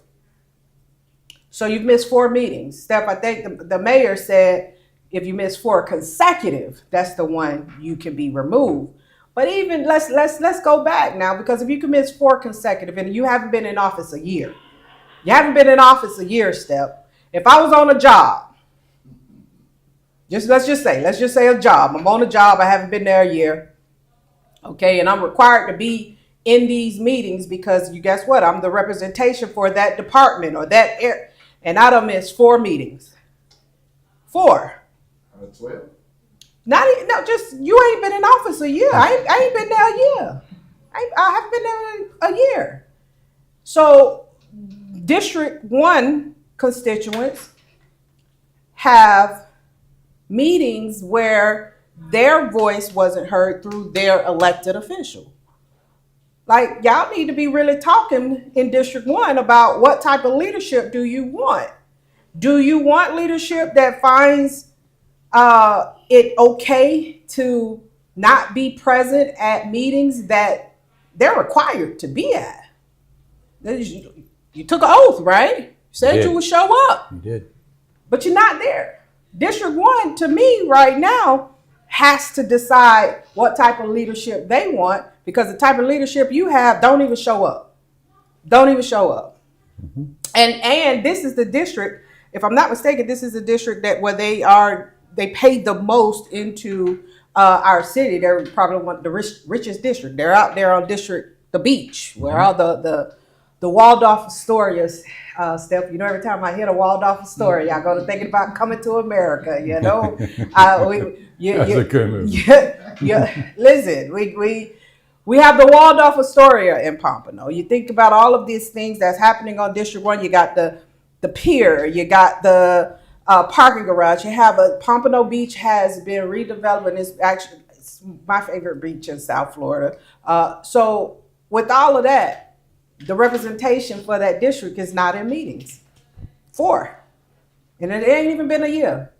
So you've missed 4 meetings. Steph, I think the mayor said if you miss 4 consecutive, that's the one you can be removed. But even let's go back now, because if you can miss 4 consecutive and you haven't been in office a year, Steph. If I was on a job, let's just say a job. I'm on a job. I haven't been there a year. Okay, and I'm required to be in these meetings because you guess what? I'm the representation for that department or that area, and I done missed 4 meetings. 4. 12. Just you ain't been in office a year. I ain't been there a year. I haven't been there a year. So District 1 constituents have meetings where their voice wasn't heard through their elected official. Like, y'all need to be really talking in District 1 about what type of leadership do you want? Do you want leadership that finds it okay to not be present at meetings that they're required to be at? You took an oath, right? You said you would show up. You did. But you're not there. District 1, to me, right now, has to decide what type of leadership they want, because the type of leadership you have don't even show up. And this is the district, if I'm not mistaken, this is the district that where they paid the most into our city. They're probably one of the richest district. They're out there on the beach, where all the Waldorf Astorias, Steph. You know, every time I hear a Waldorf Astoria, I go to thinking about Coming to America. You know, That's a good movie. Listen, we have the Waldorf Astoria in Pompano. You think about all of these things that's happening on District 1. You got the pier. You got the parking garage. You have Pompano Beach has been redeveloped, and it's my favorite beach in South Florida. So with all of that, the representation for that district is not in meetings. 4. And it ain't even been a year.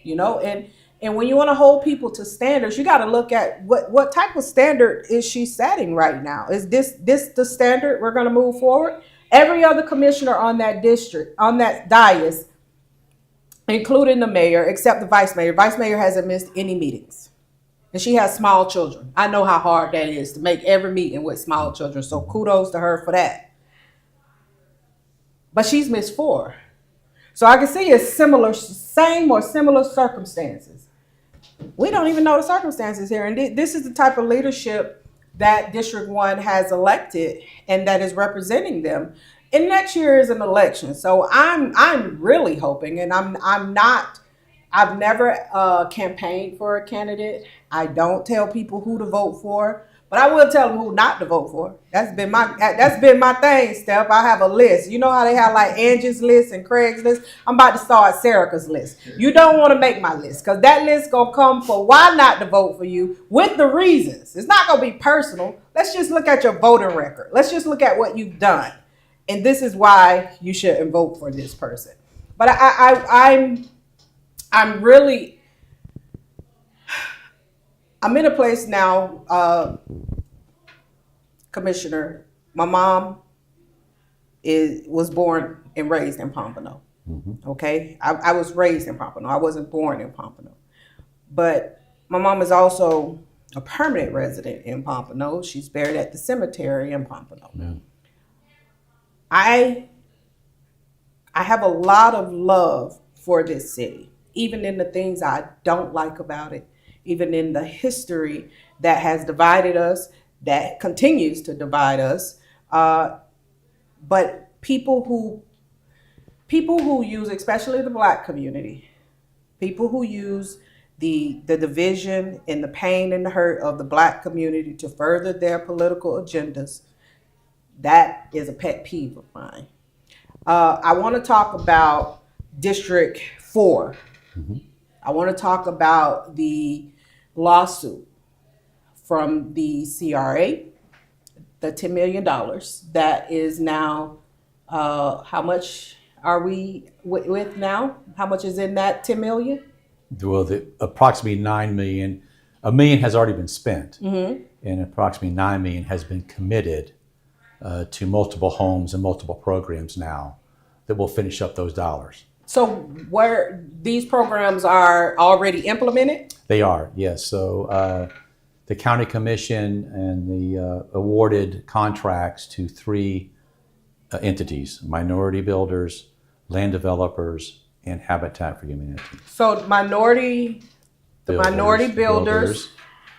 You know, and when you want to hold people to standards, you got to look at what type of standard is she setting right now? Is this the standard we're going to move forward? Every other commissioner on that district, on that dais, including the mayor, except the vice mayor. Vice mayor hasn't missed any meetings. And she has small children. I know how hard that is to make every meeting with small children. So kudos to her for that. But she's missed 4. So I can see it's same or similar circumstances. We don't even know the circumstances here. And this is the type of leadership that District 1 has elected and that is representing them. And next year is an election. So I'm really hoping, and I've never campaigned for a candidate. I don't tell people who to vote for, but I will tell them who not to vote for. That's been my thing, Steph. I have a list. You know how they have like Angie's list and Craig's list? I'm about to start Serica's list. You don't want to make my list, because that list gonna come for why not to vote for you with the reasons. It's not gonna be personal. Let's just look at your voting record. Let's just look at what you've done, and this is why you shouldn't vote for this person. But I'm in a place now, Commissioner. My mom was born and raised in Pompano. Okay, I was raised in Pompano. I wasn't born in Pompano. But my mom is also a permanent resident in Pompano. She's buried at the cemetery in Pompano. Yeah. I have a lot of love for this city, even in the things I don't like about it, even in the history that has divided us, that continues to divide us. But people who use, especially the Black community, people who use the division and the pain and the hurt of the Black community to further their political agendas, that is a pet peeve of mine. I want to talk about District 4. I want to talk about the lawsuit from the CRA, the $10 million that is now, how much are we with now? How much is in that 10 million? Well, approximately 9 million. $1 million has already been spent, and approximately 9 million has been committed to multiple homes and multiple programs now that will finish up those dollars. So where these programs are already implemented? They are, yes. So the county commission and the awarded contracts to 3 entities: minority builders, land developers, and Habitat for Humanity. So minority builders,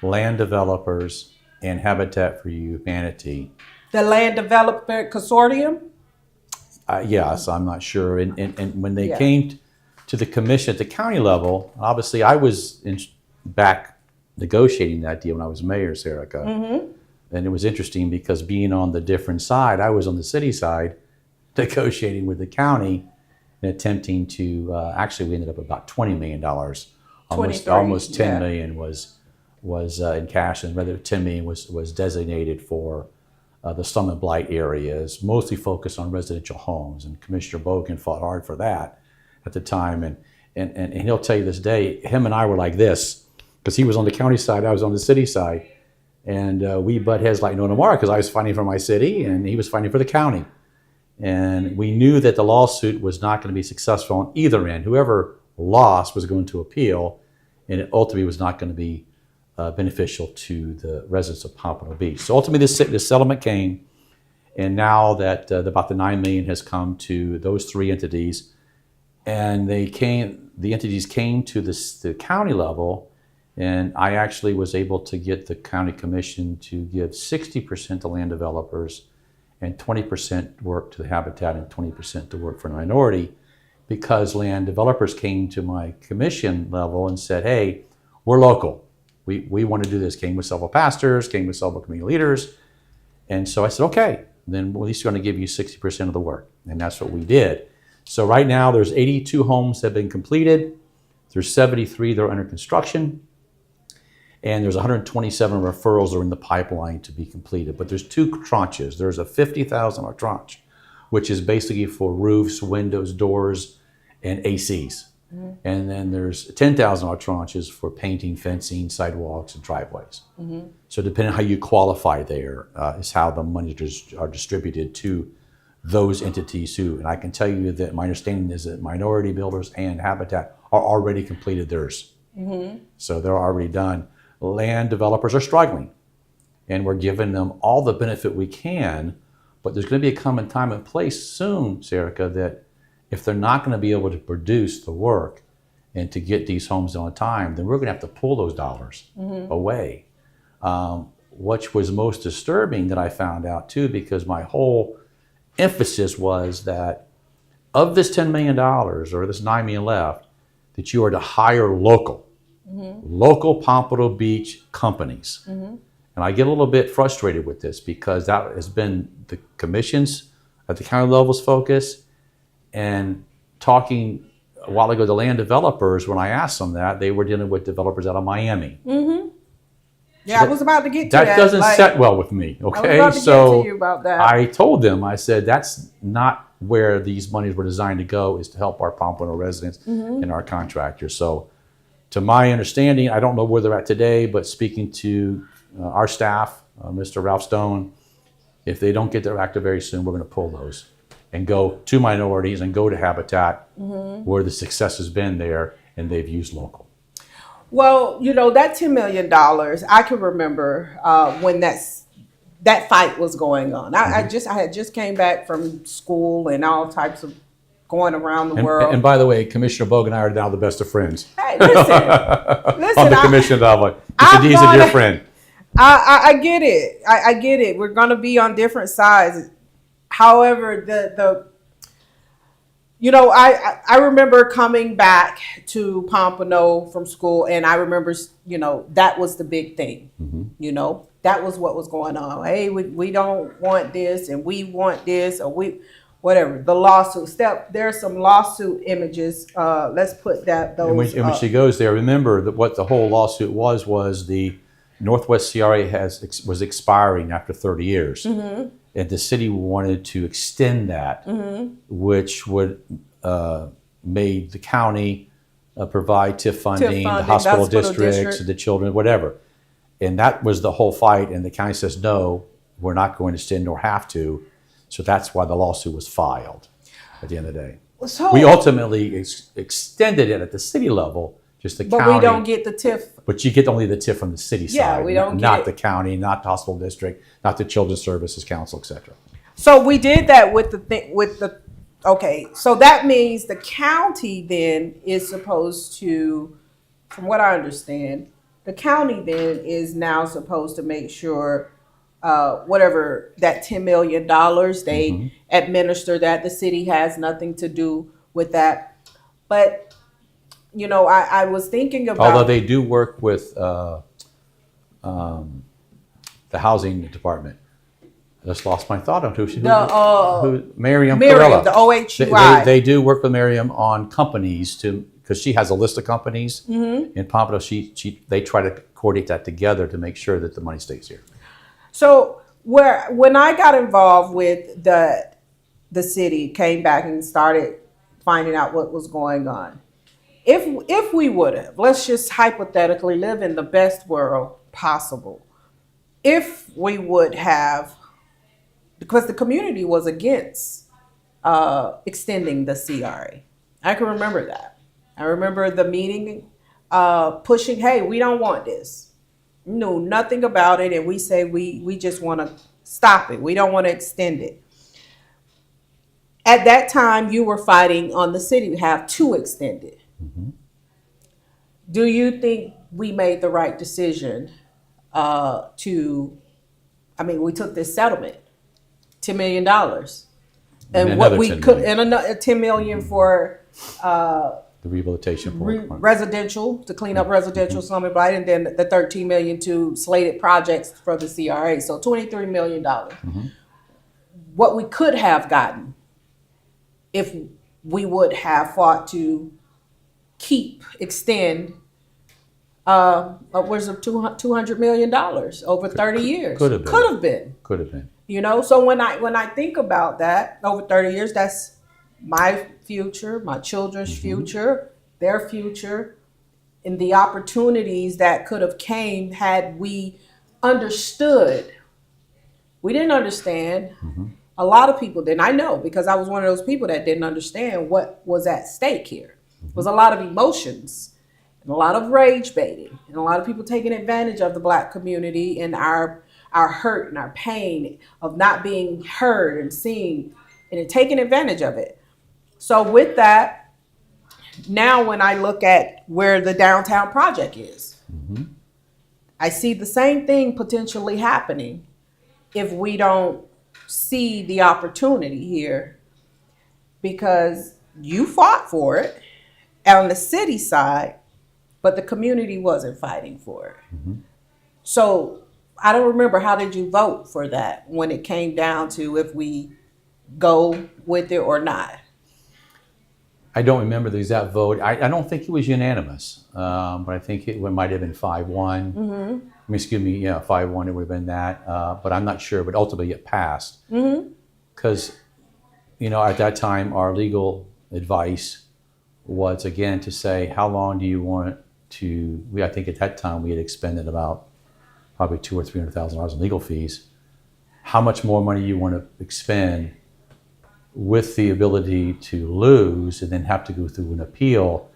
land developers, and Habitat for Humanity. the land development consortium. Yes, I'm not sure. And when they Yeah. came to the commission at the county level, obviously I was back negotiating that deal when I was mayor, Serica. And it was interesting because being on the different side, I was on the city side negotiating with the county and attempting to, actually we ended up about $20 million. Almost 10 million was in cash, and rather 10 million was designated for the slum and blight areas, mostly focused on residential homes. And Commissioner Bogan fought hard for that at the time. And he'll tell you this day, him and I were like this, because he was on the county side, I was on the city side. And we butt heads like no tomorrow, because I was fighting for my city and he was fighting for the county. And we knew that the lawsuit was not going to be successful on either end. Whoever lost was going to appeal, and it ultimately was not going to be beneficial to the residents of Pompano Beach. So ultimately, this settlement came, and now that about the $9 million has come to those 3 entities, and the entities came to the county level, and I actually was able to get the county commission to give 60% to land developers, and 20% work to the Habitat, and 20% to work for a minority, because land developers came to my commission level and said, "Hey, we're local. We want to do this." Came with several pastors, came with several community leaders. And so I said, okay, then at least we're going to give you 60% of the work. And that's what we did. So right now there's 82 homes that have been completed. There's 73 that are under construction. And there's 127 referrals that are in the pipeline to be completed. But there's 2 tranches. There's a $50,000 tranche, which is basically for roofs, windows, doors, and ACs. And then there's $10,000 tranches for painting, fencing, sidewalks, and driveways. So depending on how you qualify there is how the monies are distributed to those entities who, and I can tell you that my understanding is that minority builders and Habitat are already completed theirs. So they're already done. Land developers are struggling, and we're giving them all the benefit we can, but there's going to be a common time and place soon, Serica, that if they're not going to be able to produce the work and to get these homes on time, then we're going to have to pull those dollars away. Which was most disturbing that I found out too, because my whole emphasis was that of this $10 million or this $9 million left, that you are to hire local Pompano Beach companies. And I get a little bit frustrated with this because that has been the commission's at the county level's focus. And talking a while ago to land developers, when I asked them that, they were dealing with developers out of Miami. Yeah, I was about to get to that. That doesn't set well with me, okay? I was about to get to you about that. I told them, I said, that's not where these monies were designed to go, is to help our Pompano residents and our contractors. So to my understanding, I don't know where they're at today, but speaking to our staff, Mr. Ralph Stone, if they don't get their act very soon, we're going to pull those and go to minorities and go to Habitat where the success has been there and they've used local. Well, that $10 million, I can remember when that fight was going on. I had just came back from school and all types of going around the world. And by the way, Commissioner Bogue and I are now the best of friends. Hey, listen, On the commission level. He's a dear friend. I get it. I get it. We're going to be on different sides. However, I remember coming back to Pompano from school, and I remember, that was the big thing. That was what was going on. Hey, we don't want this, and we want this, or whatever. The lawsuit step. There are some lawsuit images. Let's put those. And when she goes there, remember that what the whole lawsuit was the Northwest CRA was expiring after 30 years. And the city wanted to extend that, which would made the county provide TIF funding, the hospital districts, the children, whatever. And that was the whole fight. And the county says, no, we're not going to extend nor have to. So that's why the lawsuit was filed at the end of the day. So, we ultimately extended it at the city level, just the county. But we don't get the TIF. But you get only the TIF from the city side. Yeah, we don't not get the county, not the hospital district, not the Children's Services Council, etc. So we did that okay. So that means the county then is supposed to, from what I understand, the county then is now supposed to make sure whatever that $10 million they administer that. The city has nothing to do with that. But I was thinking about, although they do work with the housing department. I just lost my thought on Miriam, the OHUI. They do work with Miriam on companies because she has a list of companies in Pompano. They try to coordinate that together to make sure that the money stays here. So when I got involved with the city, came back and started finding out what was going on. If we would have, let's just hypothetically live in the best world possible. If we would have, because the community was against extending the CRA. I can remember that. I remember the meeting pushing, hey, we don't want this. Knew nothing about it, and we say we just want to stop it. We don't want to extend it. At that time, you were fighting on the city behalf to extend it. Do you think we made the right decision we took this settlement, $10 million, and what we could, and another $10 million for the rehabilitation residential, to clean up residential slum and blight, and then the $13 million to slated projects for the CRA. So $23 million. What we could have gotten if we would have fought to extend upwards of $200 million over 30 years. Could have been. So when I think about that, over 30 years, that's my future, my children's future, their future, and the opportunities that could have came had we understood. We didn't understand. A lot of people didn't. I know, because I was one of those people that didn't understand what was at stake here. It was a lot of emotions and a lot of rage baiting and a lot of people taking advantage of the Black community and our hurt and our pain of not being heard and seen, and taking advantage of it. So with that, now when I look at where the downtown project is, I see the same thing potentially happening if we don't see the opportunity here, because you fought for it on the city side, but the community wasn't fighting for it. So I don't remember, how did you vote for that when it came down to if we go with it or not? I don't remember the exact vote. I don't think it was unanimous, but I think it might have been 5-1. Excuse me, 5-1, it would have been that, but I'm not sure, but ultimately it passed. Because, at that time, our legal advice was, again, to say, how long do you want to, I think at that time we had expended about probably $200,000 or $300,000 in legal fees. How much more money you want to expend with the ability to lose and then have to go through an appeal,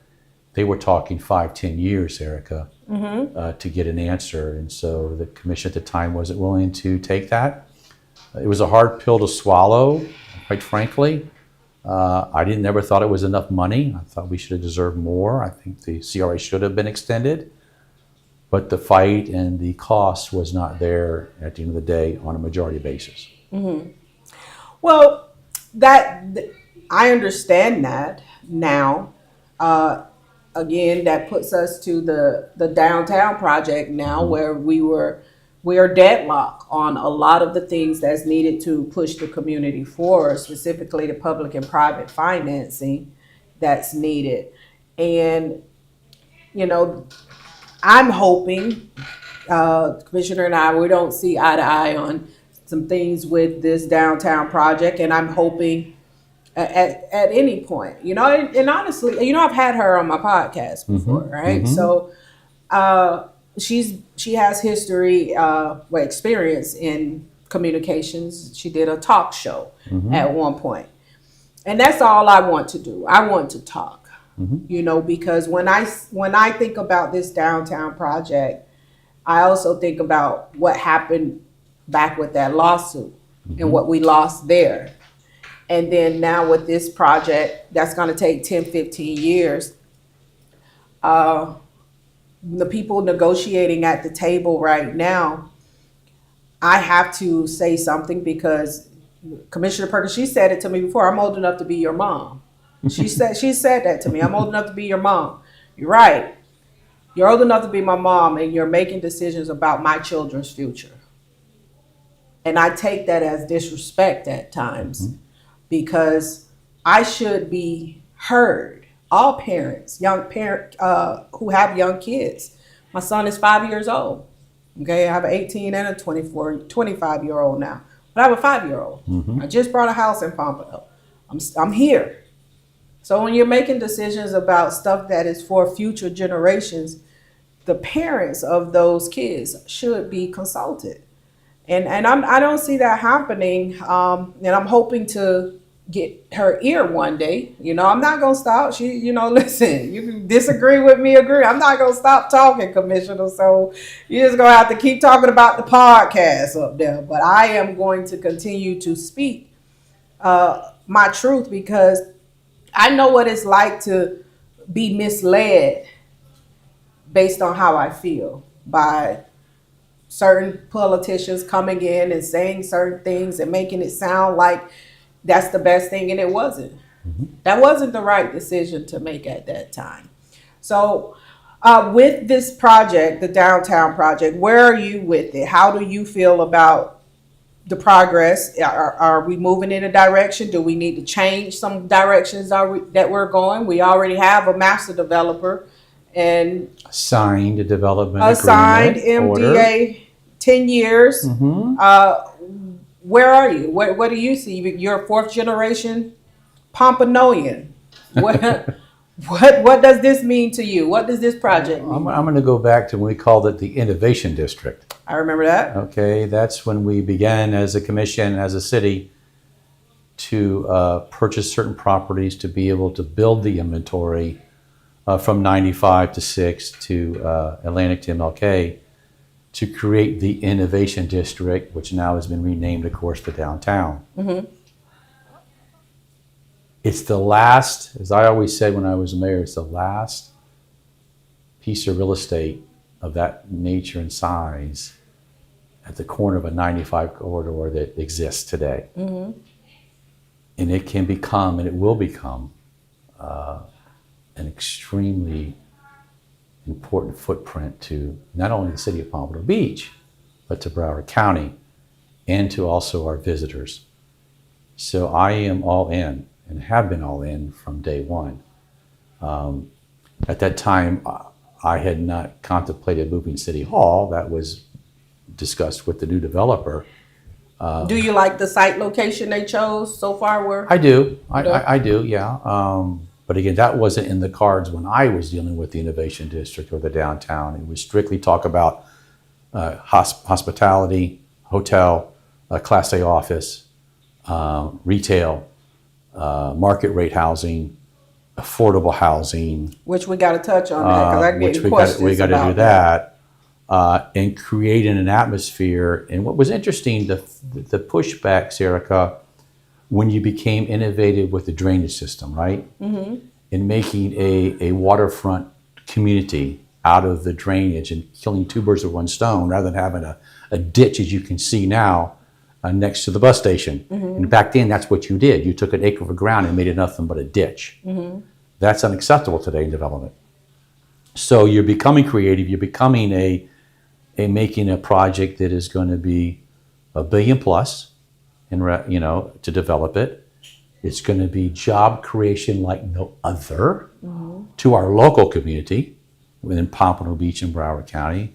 they were talking 5-10 years, Erica, to get an answer. And so the commission at the time wasn't willing to take that. It was a hard pill to swallow, quite frankly. I never thought it was enough money. I thought we should have deserved more. I think the CRA should have been extended. But the fight and the cost was not there at the end of the day on a majority basis. Well, I understand that now. Again, that puts us to the downtown project now, where we are deadlocked on a lot of the things that's needed to push the community forward, specifically the public and private financing that's needed. And, you know, I'm hoping, Commissioner and I, we don't see eye to eye on some things with this downtown project, and I'm hoping at any point, you know, and honestly, you know, I've had her on my podcast before, right? So she has history, experience in communications. She did a talk show at one point, and that's all I want to do. I want to talk, you know, because when I think about this downtown project, I also think about what happened back with that lawsuit and what we lost there. And then now with this project, that's going to take 10, 15 years. The people negotiating at the table right now, I have to say something because Commissioner Perkins, she said it to me before, I'm old enough to be your mom. She said that to me, I'm old enough to be your mom. You're right. You're old enough to be my mom, and you're making decisions about my children's future. And I take that as disrespect at times. Because I should be heard. All parents, young parents who have young kids. My son is 5 years old. Okay, I have an 18 and a 25-year-old now. But I have a 5-year-old. I just bought a house in Pompano. I'm here. So when you're making decisions about stuff that is for future generations, the parents of those kids should be consulted. And I don't see that happening. And I'm hoping to get her ear one day. You know, I'm not going to stop. She, you know, listen, you can disagree with me, agree. I'm not going to stop talking, Commissioner. So you're just going to have to keep talking about the podcast up there. But I am going to continue to speak my truth, because I know what it's like to be misled based on how I feel by certain politicians coming in and saying certain things and making it sound like that's the best thing, and it wasn't. That wasn't the right decision to make at that time. So with this project, the downtown project, where are you with it? How do you feel about the progress? Are we moving in a direction? Do we need to change some directions that we're going? We already have a master developer and Signed a development assigned agreement MDA order. 10 years. Where are you? What do you see? You're a fourth generation Pompanoian. What does this mean to you? What does this project mean? I'm going to go back to when we called it the Innovation District. I remember that. Okay, that's when we began as a commission, as a city, to purchase certain properties to be able to build the inventory from 95 to 6 to Atlantic to MLK, to create the Innovation District, which now has been renamed, of course, to downtown. It's the last, as I always said when I was mayor, it's the last piece of real estate of that nature and size at the corner of a 95 corridor that exists today. And it can become, and it will become, an extremely important footprint to not only the city of Pompano Beach, but to Broward County and to also our visitors. So I am all in and have been all in from day one. At that time, I had not contemplated moving City Hall. That was discussed with the new developer. Do you like the site location they chose so far? I do. I do, yeah. But again, that wasn't in the cards when I was dealing with the Innovation District or the downtown. It was strictly talk about hospitality, hotel, Class A office, retail, market rate housing, affordable housing, Which we got to touch on that because I which get we questions got to about do that, and creating an atmosphere. And what was interesting, the pushback, Serica, when you became innovative with the drainage system, right? Mm-hmm. In making a waterfront community out of the drainage and killing two birds with one stone rather than having a ditch, as you can see now, next to the bus station. Mm-hmm. And back then, that's what you did. You took an acre of ground and made it nothing but a ditch. Mm-hmm. That's unacceptable today in development. So you're becoming creative. You're becoming making a project that is going to be $1 billion plus, to develop it. It's going to be job creation like no other to our local community within Pompano Beach and Broward County.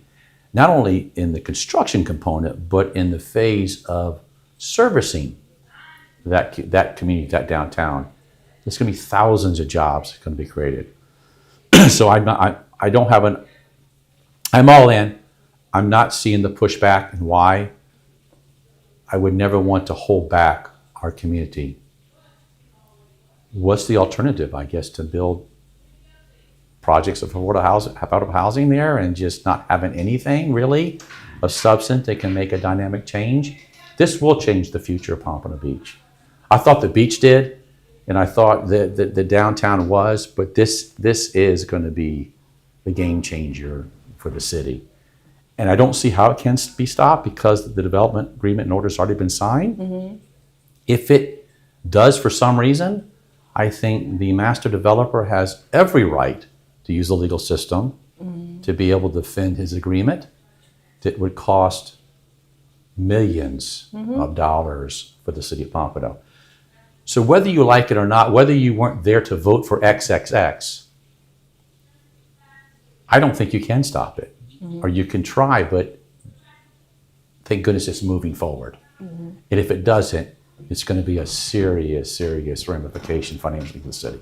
Not only in the construction component, but in the phase of servicing that community, that downtown. There's going to be thousands of jobs going to be created. So I'm all in. I'm not seeing the pushback and why. I would never want to hold back our community. What's the alternative? I guess to build projects of affordable housing there and just not having anything really of substance that can make a dynamic change. This will change the future of Pompano Beach. I thought the beach did, and I thought that the downtown was, but this is going to be the game changer for the city. And I don't see how it can be stopped because the development agreement and order has already been signed. Mm-hmm. If it does for some reason, I think the master developer has every right to use the legal system to be able to defend his agreement that would cost millions of dollars for the city of Pompano. So whether you like it or not, whether you weren't there to vote for XXX, I don't think you can stop it. Or you can try, but thank goodness it's moving forward. And if it doesn't, it's going to be a serious ramification financially for the city.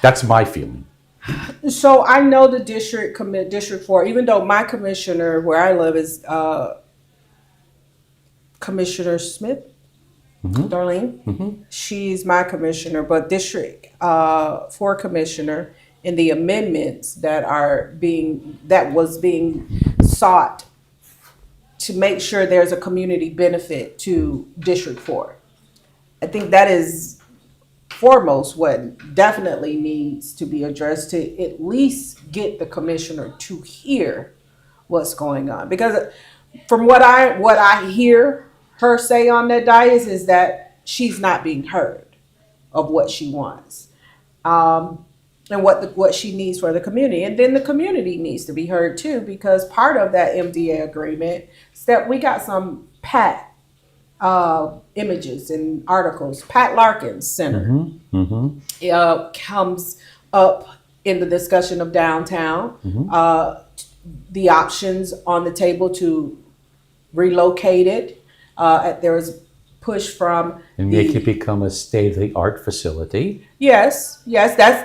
That's my feeling. So I know the District 4, even though my commissioner where I live is Commissioner Smith, Darlene. She's my commissioner, but District 4 commissioner in the amendments that was being sought to make sure there's a community benefit to District 4. I think that is foremost what definitely needs to be addressed to at least get the commissioner to hear what's going on. Because from what I hear her say on that dais is that she's not being heard of what she wants. And what she needs for the community. And then the community needs to be heard too, because part of that MDA agreement is that we got some Pat images and articles. Pat Larkins Center comes up in the discussion of downtown. The options on the table to relocate it. There was push from and make it become a state-of-the-art facility. Yes, that's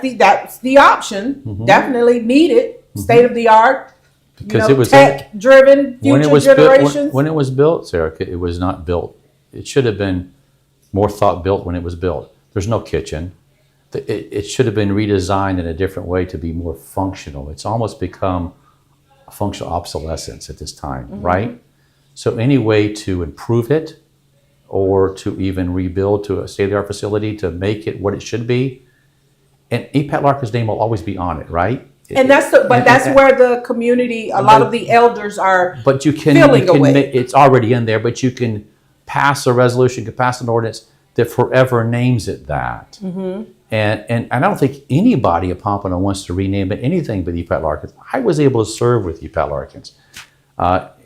the option. Definitely needed, state-of-the-art, because it was tech-driven, future generations. When it was built, Serica, it was not built. It should have been more thought built when it was built. There's no kitchen. It should have been redesigned in a different way to be more functional. It's almost become a functional obsolescence at this time, right? So any way to improve it, or to even rebuild to a state-of-the-art facility to make it what it should be. And Pat Larkin's name will always be on it, right? And that's where the community, a lot of the elders are. But you can it's already in there. But you can pass a resolution, you can pass an ordinance that forever names it that. And I don't think anybody at Pompano wants to rename it anything but Pat Larkins. I was able to serve with Pat Larkins.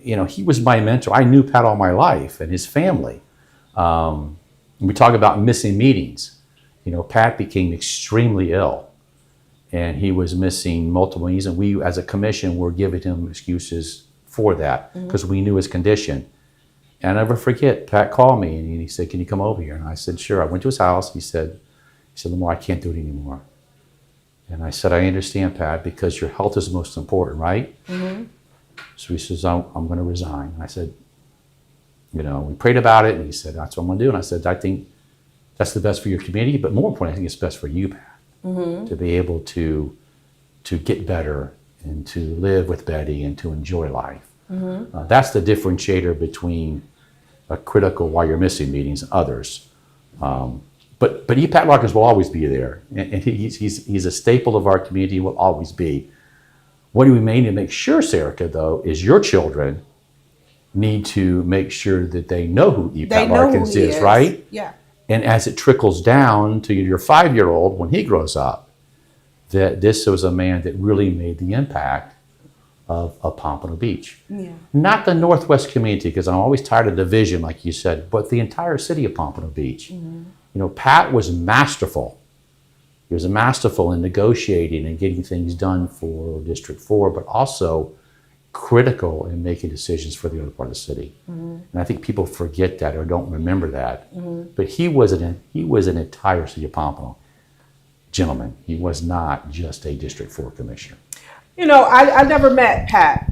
He was my mentor. I knew Pat all my life and his family. We talk about missing meetings. Pat became extremely ill and he was missing multiple meetings, and we as a commission were giving him excuses for that because we knew his condition. And I never forget, Pat called me and he said, "Can you come over here?" And I said, "Sure." I went to his house. He said, "LAMAR, I can't do it anymore." And I said, "I understand, Pat, because your health is most important, right?" So he says, I'm going to resign. And I said, we prayed about it, and he said, "That's what I'm going to do." And I said, "I think that's the best for your community, but more importantly, I think it's best for you, Pat." to be able to get better and to live with Betty and to enjoy life. That's the differentiator between a critical while you're missing meetings and others. But Pat Larkins will always be there, and he's a staple of our community. Will always be. What we may need to make sure, Serica, though, is your children need to make sure that they know who Pat Larkins is, right? Yeah. And as it trickles down to your 5-year-old when he grows up, that this was a man that really made the impact of Pompano Beach. Yeah. Not the Northwest community, because I'm always tired of division, like you said, but the entire city of Pompano Beach. Pat was masterful. He was masterful in negotiating and getting things done for District 4, but also critical in making decisions for the other part of the city. And I think people forget that or don't remember that. But he was an entire city of Pompano gentleman. He was not just a District 4 commissioner. I never met Pat.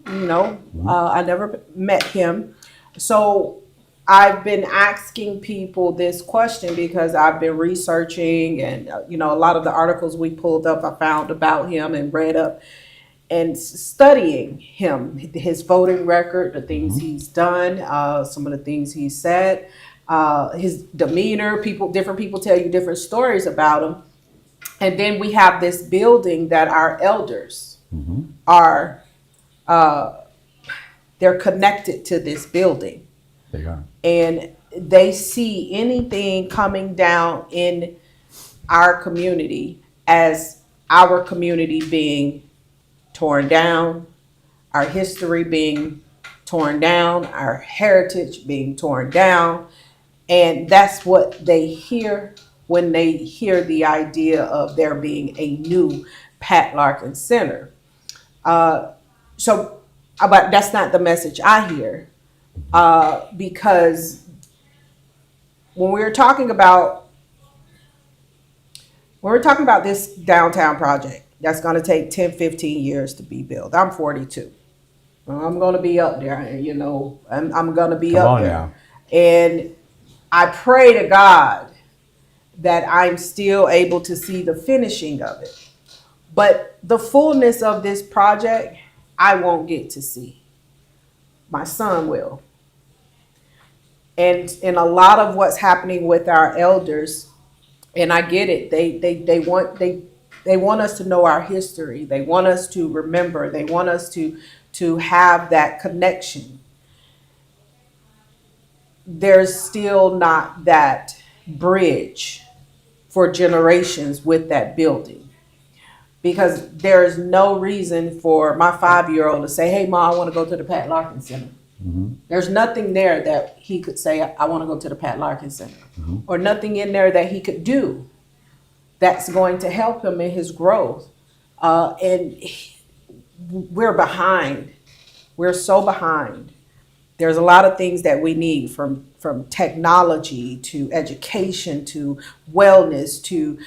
I never met him. So I've been asking people this question because I've been researching and, a lot of the articles we pulled up, I found about him and read up and studying him, his voting record, the things he's done, some of the things he said, his demeanor. Different people tell you different stories about him. And then we have this building that our elders are, they're connected to this building. They are. And they see anything coming down in our community as our community being torn down, our history being torn down, our heritage being torn down. And that's what they hear when they hear the idea of there being a new Pat Larkins Center. But that's not the message I hear. Because when we're talking about this downtown project that's going to take 10, 15 years to be built. I'm 42. I'm going to be up there, I'm going to be up there. Now. And I pray to God that I'm still able to see the finishing of it. But the fullness of this project, I won't get to see. My son will. And a lot of what's happening with our elders, and I get it, they want us to know our history. They want us to remember. They want us to have that connection. There's still not that bridge for generations with that building. Because there's no reason for my 5-year-old to say, hey, Ma, I want to go to the Pat Larkins Center. There's nothing there that he could say, I want to go to the Pat Larkins Center. Or nothing in there that he could do that's going to help him in his growth. And we're behind. We're so behind. There's a lot of things that we need from technology to education to wellness to,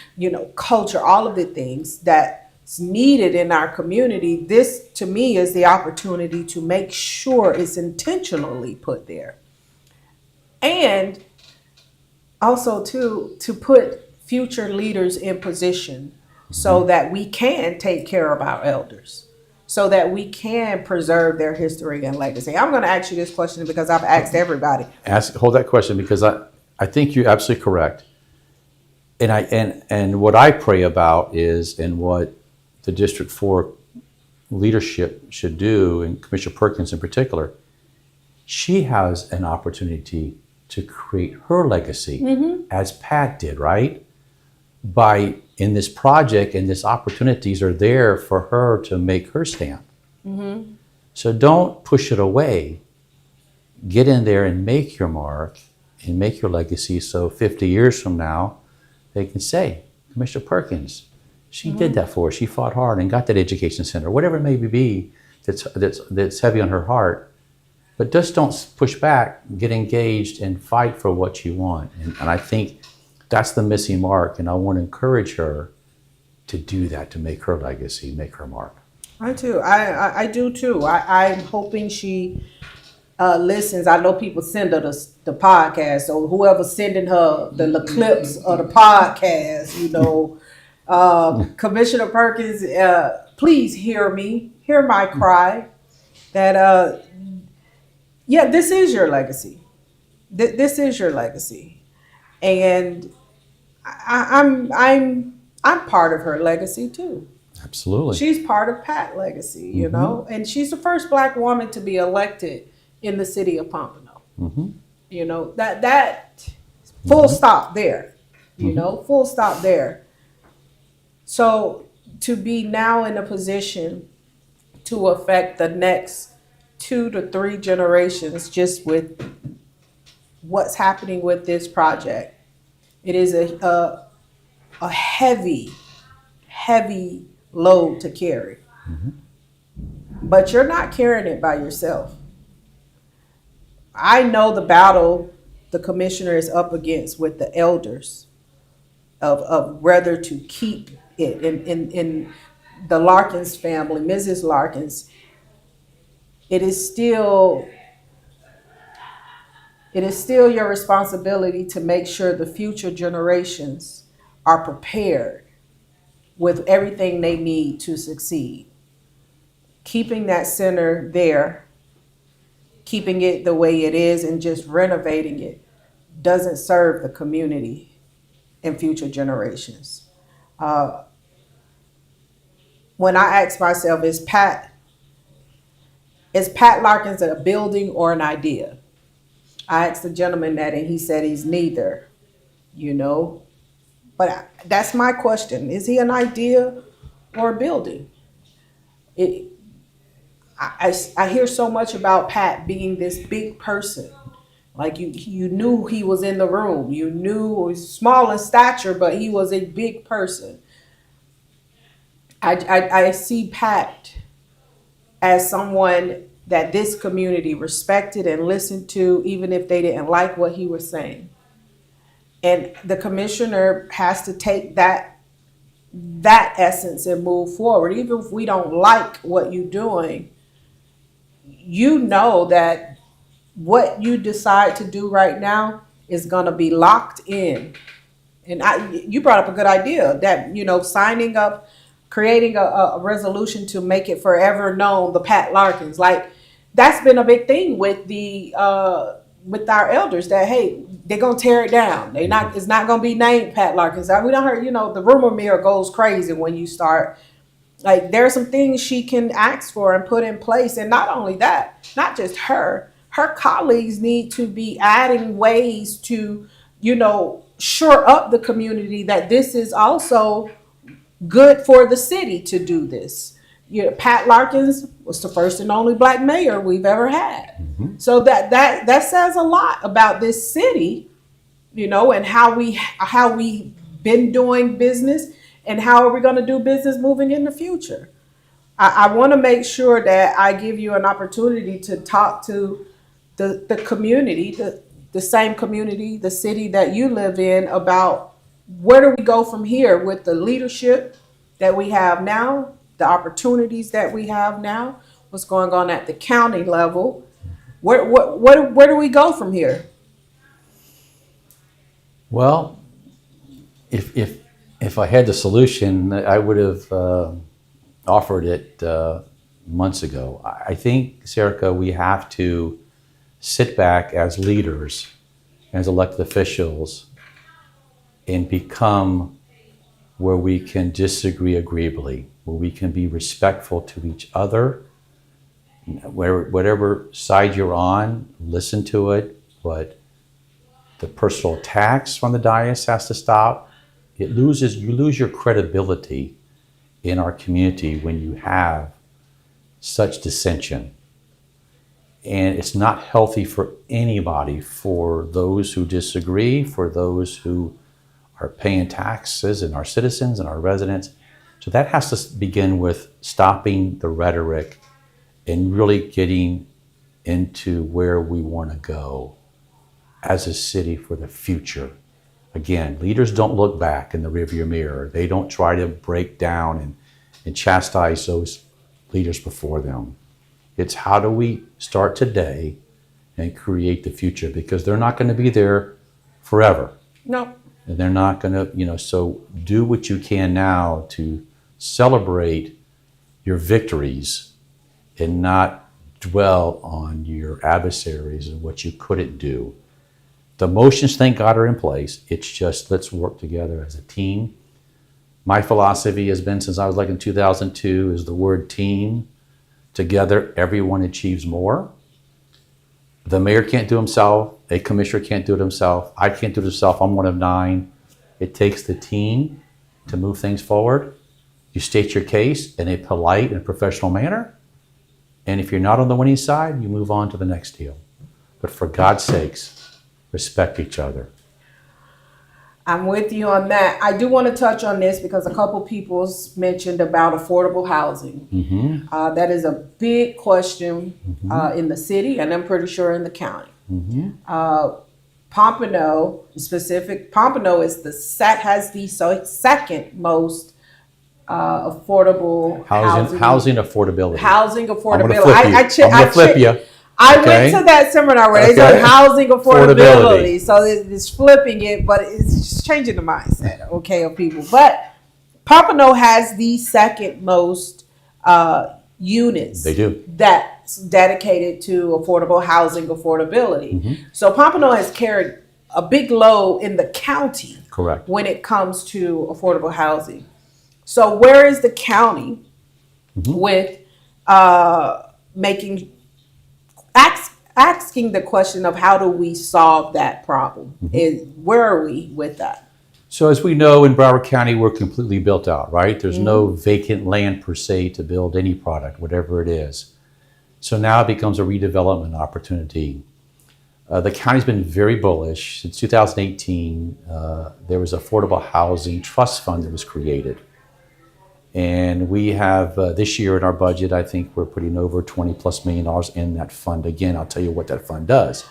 culture, all of the things that's needed in our community. This, to me, is the opportunity to make sure it's intentionally put there. And also to put future leaders in position so that we can take care of our elders, so that we can preserve their history and legacy. I'm going to ask you this question because I've asked everybody. Hold that question, because I think you're absolutely correct. And what I pray about is, and what the District 4 leadership should do, and Commissioner Perkins in particular, she has an opportunity to create her legacy as Pat did, right? In this project, and these opportunities are there for her to make her stamp. So don't push it away. Get in there and make your mark and make your legacy, so 50 years from now, they can say, Commissioner Perkins, she did that for us. She fought hard and got that education center, whatever it may be that's heavy on her heart. But just don't push back, get engaged, and fight for what you want. And I think that's the missing mark, and I want to encourage her to do that, to make her legacy, make her mark. I do. I do too. I'm hoping she listens. I know people send her the podcast, so whoever's sending her the clips of the podcast, Commissioner Perkins, please hear me, hear my cry. That yeah, this is your legacy. This is your legacy, and I'm part of her legacy too. Absolutely. She's part of Pat's legacy, you know, and she's the first Black woman to be elected in the city of Pompano. You know, that full stop there. You know, full stop there. So to be now in a position to affect the next 2 to 3 generations just with what's happening with this project, it is a heavy, heavy load to carry. But you're not carrying it by yourself. I know the battle the commissioner is up against with the elders of whether to keep it in the Larkins family, Mrs. Larkins. It is still your responsibility to make sure the future generations are prepared with everything they need to succeed. Keeping that center there, keeping it the way it is, and just renovating it doesn't serve the community and future generations. When I ask myself, is Pat Larkins a building or an idea? I asked the gentleman that, and he said he's neither, you know. But that's my question. Is he an idea or a building? I hear so much about Pat being this big person. Like you knew he was in the room. You knew he was small in stature, but he was a big person. I see Pat as someone that this community respected and listened to, even if they didn't like what he was saying. And the commissioner has to take that essence and move forward. Even if we don't like what you're doing, you know that what you decide to do right now is going to be locked in. And you brought up a good idea that, you know, signing up, creating a resolution to make it forever known, the Pat Larkins. Like, that's been a big thing with with our elders, that, hey, they're going to tear it down. It's not going to be named Pat Larkins. We don't heard, you know, the rumor mill goes crazy when you start. Like, there are some things she can ask for and put in place. And not only that, not just her colleagues need to be adding ways to, you know, shore up the community that this is also good for the city to do this. You know, Pat Larkins was the first and only Black mayor we've ever had. So that says a lot about this city, you know, and how we been doing business and how are we going to do business moving in the future. I want to make sure that I give you an opportunity to talk to the community, the same community, the city that you live in, about where do we go from here with the leadership that we have now, the opportunities that we have now, what's going on at the county level. Where do we go from here? Well, if I had the solution, I would have offered it months ago. I think, Serica, we have to sit back as leaders, as elected officials, and become where we can disagree agreeably, where we can be respectful to each other. Whatever side you're on, listen to it, but the personal attacks from the dais has to stop. You lose your credibility in our community when you have such dissension. And it's not healthy for anybody, for those who disagree, for those who are paying taxes, and our citizens and our residents. So that has to begin with stopping the rhetoric and really getting into where we want to go as a city for the future. Again, leaders don't look back in the rearview mirror. They don't try to break down and chastise those leaders before them. It's how do we start today and create the future, because they're not going to be there forever. No. And they're not going to, so do what you can now to celebrate your victories and not dwell on your adversaries and what you couldn't do. The motions, thank God, are in place. It's just let's work together as a team. My philosophy has been since I was like in 2002 is the word team. Together, everyone achieves more. The mayor can't do it himself. A commissioner can't do it himself. I can't do it himself. I'm one of 9. It takes the team to move things forward. You state your case in a polite and professional manner. And if you're not on the winning side, you move on to the next deal. But for God's sakes, respect each other. I'm with you on that. I do want to touch on this because a couple people mentioned about affordable housing. Mm-hmm. That is a big question Mm-hmm. in the city, and I'm pretty sure in the county. Mm-hmm. Pompano, Pompano is has the second most affordable Housing affordability. Housing I'm gonna affordability. flip you. I'm gonna flip you. I Okay. went to that seminar where they Okay. said housing affordability. Affordability. So it's flipping it, but it's just changing the mindset, okay, of people. But Pompano has the second most units. They do. That's dedicated to affordable housing affordability. Mm-hmm. So Pompano has carried a big load in the county. Correct. When it comes to affordable housing. So where is the county with asking the question of how do we solve that problem? Where are we with that? So as we know, in Broward County, we're completely built out, right? There's no vacant land per se to build any product, whatever it is. So now it becomes a redevelopment opportunity. The county's been very bullish. Since 2018, there was Affordable Housing Trust Fund that was created. And we have, this year in our budget, I think we're putting over $20+ million in that fund. Again, I'll tell you what that fund does.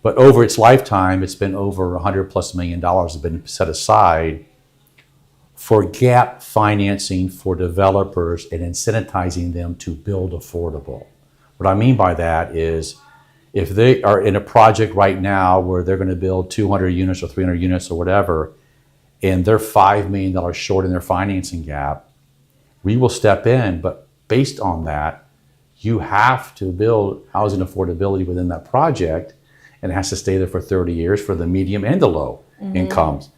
But over its lifetime, it's been over $100+ million has been set aside for gap financing for developers and incentivizing them to build affordable. What I mean by that is if they are in a project right now where they're going to build 200 units or 300 units or whatever, and they're $5 million short in their financing gap, we will step in, but based on that, you have to build housing affordability within that project, and it has to stay there for 30 years for the medium and the low incomes.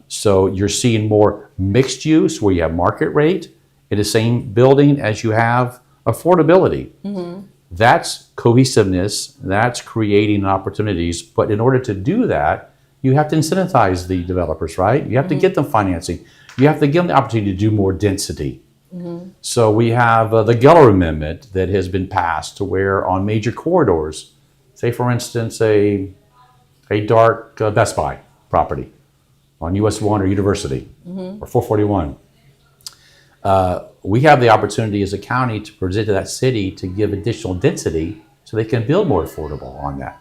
So you're seeing more mixed use where you have market rate in the same building as you have affordability. That's cohesiveness, that's creating opportunities, but in order to do that, you have to incentivize the developers, right? You have to get them financing. You have to give them the opportunity to do more density. So we have the Geller Amendment that has been passed to where on major corridors, say for instance, a dark Best Buy property on US 1 or University or 441, we have the opportunity as a county to present to that city to give additional density so they can build more affordable on that.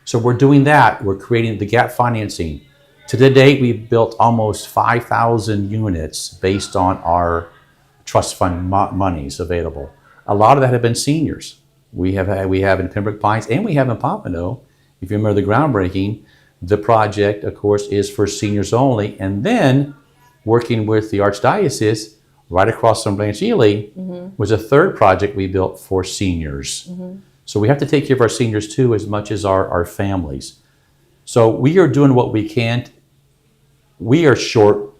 So we're doing that. We're creating the gap financing. To the date, we've built almost 5,000 units based on our trust fund monies available. A lot of that have been seniors. We have in Pembroke Pines and we have in Pompano. If you remember the groundbreaking, the project, of course, is for seniors only. And then working with the Archdiocese right across from Blanche Ely was a third project we built for seniors. So we have to take care of our seniors too as much as our families. So we are doing what we can. We are short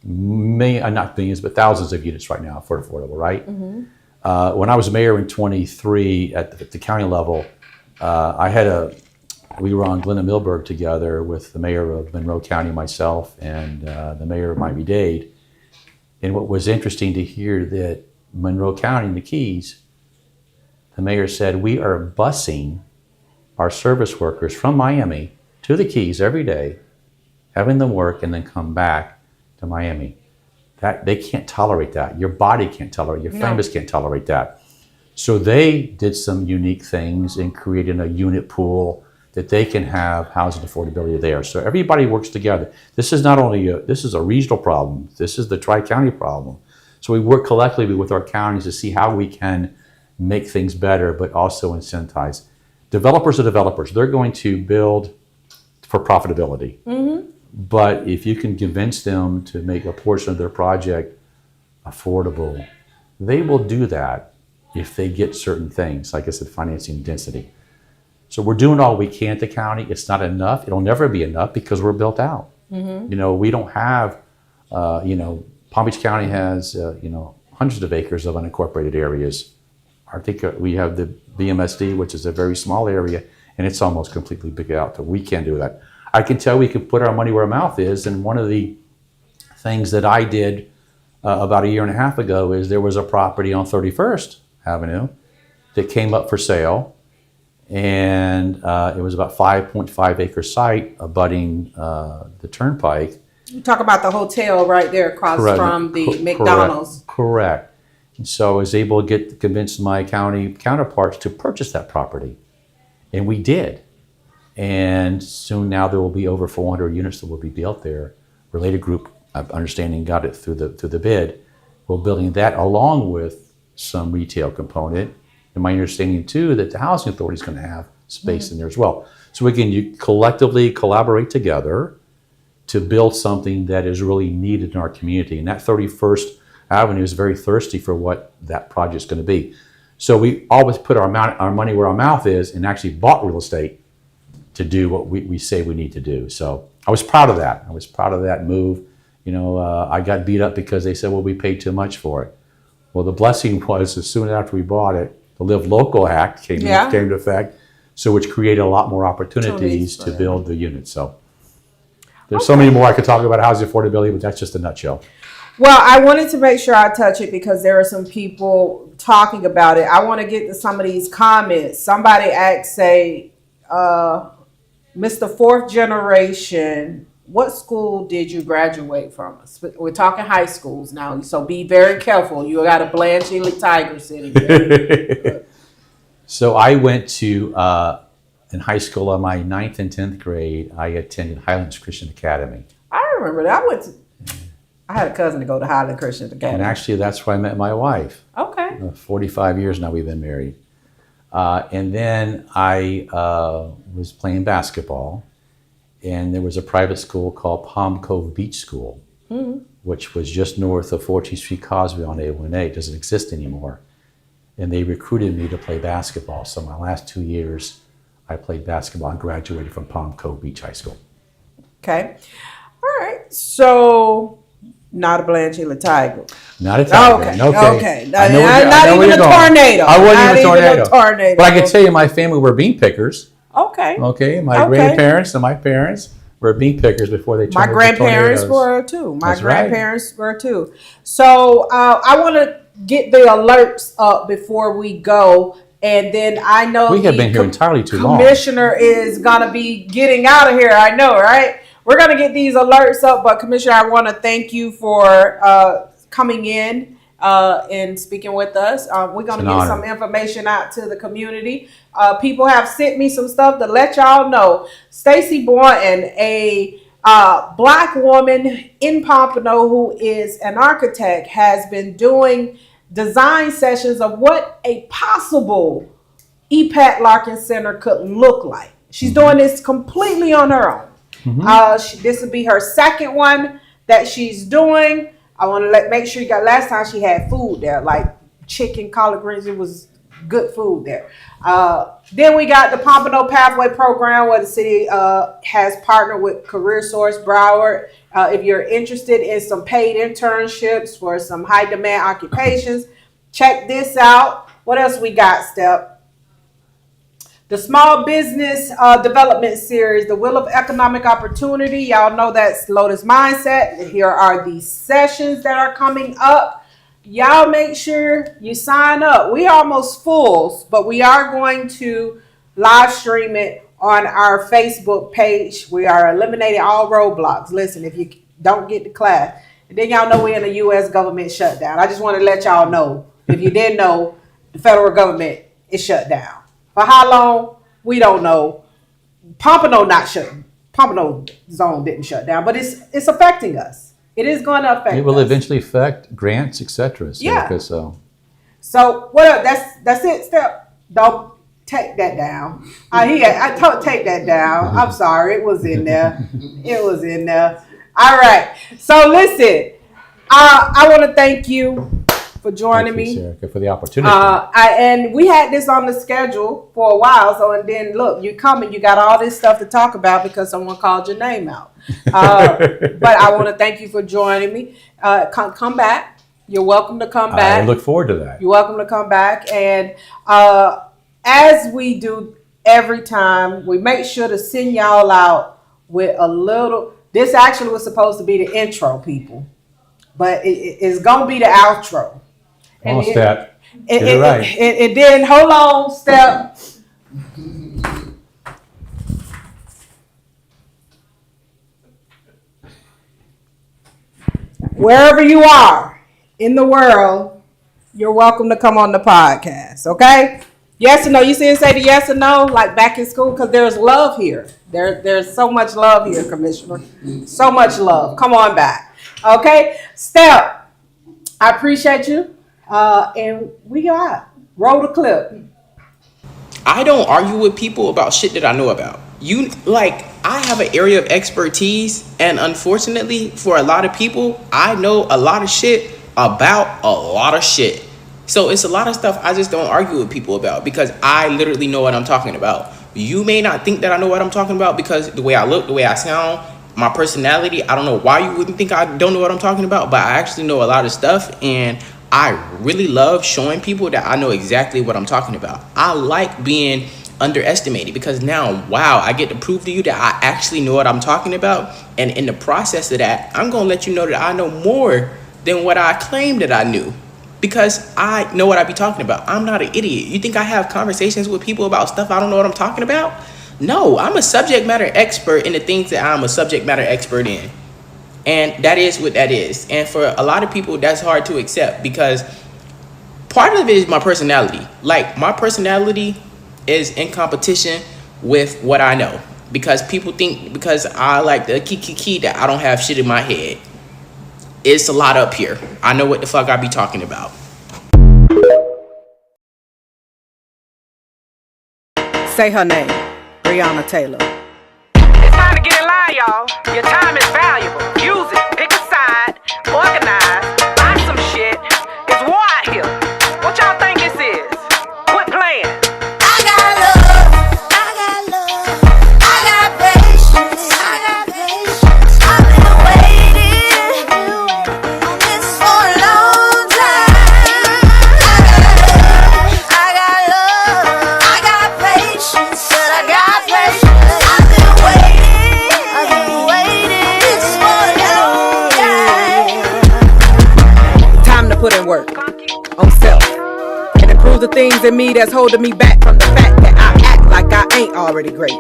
not millions, but thousands of units right now for affordable, right? When I was mayor in 23 at the county level, we were on Glenna Milberg together with the mayor of Monroe County, myself, and the mayor of Miami-Dade. And what was interesting to hear that Monroe County and the Keys, the mayor said, we are busing our service workers from Miami to the Keys every day, having them work and then come back to Miami. That they can't tolerate that. Your body can't tolerate, your families can't tolerate that. So they did some unique things in creating a unit pool that they can have housing affordability there. So everybody works together. This is not only this is a regional problem. This is the tri-county problem. So we work collectively with our counties to see how we can make things better, but also incentivize. Developers are developers. They're going to build for profitability. But if you can convince them to make a portion of their project affordable, they will do that if they get certain things, like I said, financing density. So we're doing all we can at the county. It's not enough. It'll never be enough because we're built out. We don't have, Palm Beach County has, hundreds of acres of unincorporated areas. I think we have the BMSD, which is a very small area, and it's almost completely big out. So we can't do that. I can tell we can put our money where our mouth is, and one of the things that I did about a year and a half ago is there was a property on 31st Avenue that came up for sale, and it was about 5.5 acre site abutting the turnpike. You talk about the hotel right there across from the McDonald's. Correct. And so I was able to convince my county counterparts to purchase that property, and we did. And soon now there will be over 400 units that will be built there. Related Group, understanding, got it through the bid. We're building that along with some retail component. And my understanding too that the housing authority is going to have space in there as well. So again, you collectively collaborate together to build something that is really needed in our community. And that 31st Avenue is very thirsty for what that project is going to be. So we always put our money where our mouth is and actually bought real estate to do what we say we need to do. So I was proud of that. I was proud of that move. I got beat up because they said, well, we paid too much for it. Well, the blessing was as soon after we bought it, the Live Local Act came into effect, so which created a lot more opportunities to build the units. So there's so many more I could talk about housing affordability, but that's just a nutshell. Well, I wanted to make sure I touch it because there are some people talking about it. I want to get to some of these comments. Somebody asked, Mr. Fourth Generation, what school did you graduate from? We're talking high schools now, so be very careful. You got a Blanche Ely Tiger sitting there. So I went to, in high school, on my 9th and 10th grade, I attended Highlands Christian Academy. I remember that. I had a cousin to go to Highland Christian Academy. And actually, that's where I met my wife. Okay. 45 years now we've been married. And then I was playing basketball, and there was a private school called Palm Cove Beach School, which was just north of 14th Street Causeway on 818. It doesn't exist anymore. And they recruited me to play basketball. So my last 2 years, I played basketball and graduated from Palm Cove Beach High School. Okay. All right. So not a Blanche Ely Tiger. Not a tiger. Okay. Not even a tornado. I wasn't even a tornado. But I can tell you my family were bean pickers. Okay. Okay. My grandparents and my parents were bean pickers before they turned My into grandparents tornadoes. were too. That's right. Were too. So I want to get the alerts up before we go. And then I know we have been here entirely too long. Commissioner is going to be getting out of here. I know, right? We're going to get these alerts up. But Commissioner, I want to thank you for coming in and speaking with us. We're going to get some information out to the community. People have sent me some stuff to let y'all know. Stacey Boynton, a Black woman in Pompano who is an architect, has been doing design sessions of what a possible EPAT Larkin Center could look like. She's doing this completely on her own. This will be her second one that she's doing. I want to make sure you got, last time she had food there, like chicken, collard greens. It was good food there. Then we got the Pompano Pathway Program, where the city has partnered with Career Source Broward. If you're interested in some paid internships for some high demand occupations, check this out. What else we got, Step? The Small Business Development Series, The Wheel of Economic Opportunity. Y'all know that's Lotus Mindset. Here are the sessions that are coming up. Y'all make sure you sign up. We almost full, but we are going to live stream it on our Facebook page. We are eliminating all roadblocks. Listen, if you don't get to class, and then y'all know we're in a U.S. government shutdown. I just want to let y'all know, if you didn't know, the federal government is shut down. For how long, we don't know. Pompano not shut. Pompano zone didn't shut down, but it's affecting us. It is going to affect us. It will eventually affect grants, etc. Yeah. So what else? That's it, Step. Don't take that down. Take that down. I'm sorry. It was in there. It was in there. All right. So listen, I want to thank you for joining Thank you, me. Serica, for the opportunity. And we had this on the schedule for a while. So, and then look, you come and you got all this stuff to talk about because someone called your name out. But I want to thank you for joining me. Come back. You're welcome to come back. I look forward to that. You're welcome to come back. And as we do every time, we make sure to send y'all out with a little. This actually was supposed to be the intro, people, but it's going to be the outro. Come on, Step. Get it right. And then, hold on, Step. Wherever you are in the world, you're welcome to come on the podcast, okay? Yes or no? You see him say the yes or no, like back in school, because there's love here. There's so much love here, Commissioner. So much love. Come on back, okay? Step, I appreciate you. And we got roll the clip. I don't argue with people about shit that I know about. I have an area of expertise, and unfortunately for a lot of people, I know a lot of shit about a lot of shit. So it's a lot of stuff I just don't argue with people about because I literally know what I'm talking about. You may not think that I know what I'm talking about because the way I look, the way I sound, my personality, I don't know why you wouldn't think I don't know what I'm talking about, but I actually know a lot of stuff, and I really love showing people that I know exactly what I'm talking about. I like being underestimated because now, wow, I get to prove to you that I actually know what I'm talking about. And in the process of that, I'm going to let you know that I know more than what I claimed that I knew because I know what I be talking about. I'm not an idiot. You think I have conversations with people about stuff I don't know what I'm talking about? No, I'm a subject matter expert in the things that I'm a subject matter expert in. And that is what that is. And for a lot of people, that's hard to accept because part of it is my personality. Like, my personality is in competition with what I know. Because people think because I like the kiki that I don't have shit in my head. It's a lot up here. I know what the fuck I be talking about. Say her name, Breonna Taylor. It's time to get in line, y'all. Your time is valuable. Use it. Pick a side. Organize. Buy some shit. It's war out here. What y'all think this is? Quit playing. I got love, I got love, I got patience, I got patience. I've been waiting on this for a long time. I got love, I got patience, but I got patience. I've been waiting this for a long time. Time to put in work on self and improve the things in me that's holding me back from the fact that I act like I ain't already great.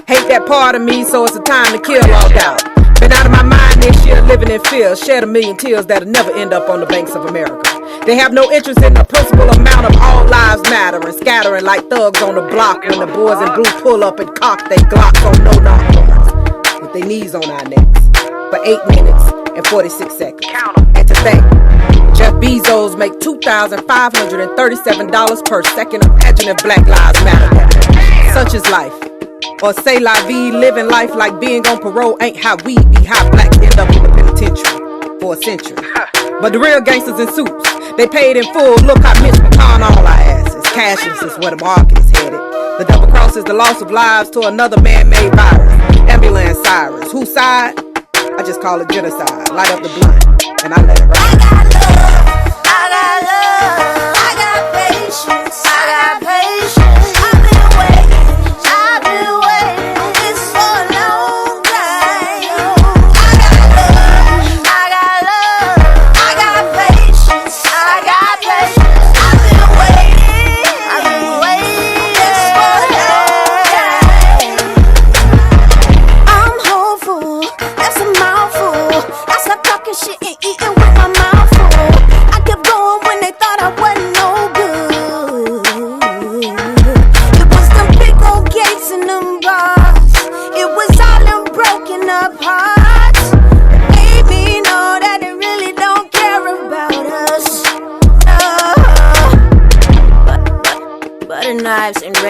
Hate that part of me, so it's a time to kill all doubt. Been out of my mind this year, living in fear, shed a million tears that'll never end up on the banks of America. They have no interest in the principal amount of all lives matter and scattering like thugs on the block when the boys in blue pull up and cock they glocks on no knock with their knees on our necks for 8 minutes and 46 seconds. And to think, Jeff Bezos make $2,537 per second. Imagine if Black Lives Matter that. Such is life. Or say la vie, living life like being on parole ain't how we be, how blacks end up in the penitentiary for a century. But the real gangsters in suits, they paid in full. Look how Mitch McConnell all our asses. Cashless is where the market is headed. The double cross is the loss of lives to another man-made virus. Ambulance sirens. Whose side? I just call it genocide. Light up the blunt and I let it ride. I got love, I got patience, I got patience. I've been waiting on this for a long time. I got love, I got patience, I got patience. I've been waiting this for a long time. I'm hopeful, that's a mouthful. I stop talking shit and eating with my mouth full.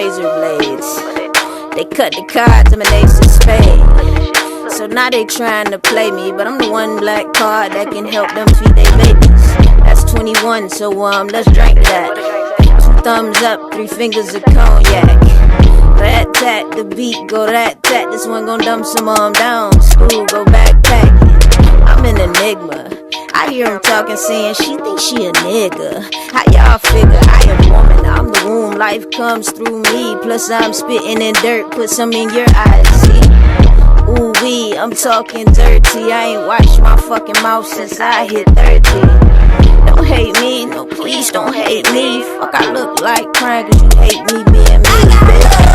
razor blades. They cut the cards, I'm an ace of spades. So now they trying to play me, but I'm the one black card that can help them feed their babies. That's 21, so let's drink that. 2 thumbs up, 3 fingers of cognac. Rat tat, the beat go rat tat. This one gon' dump some down. School go backpack. I'm an enigma. I hear him talking, saying she thinks she a nigga. How y'all figure I am woman? I'm the womb, life comes through me. Plus I'm spitting in dirt, put some in your eyes, see? Ooh wee, I'm talking dirty. I ain't washed my fucking mouth since I hit 30. Don't hate me, no please don't hate me. Fuck I look like crying cause you hate me being me, bitch.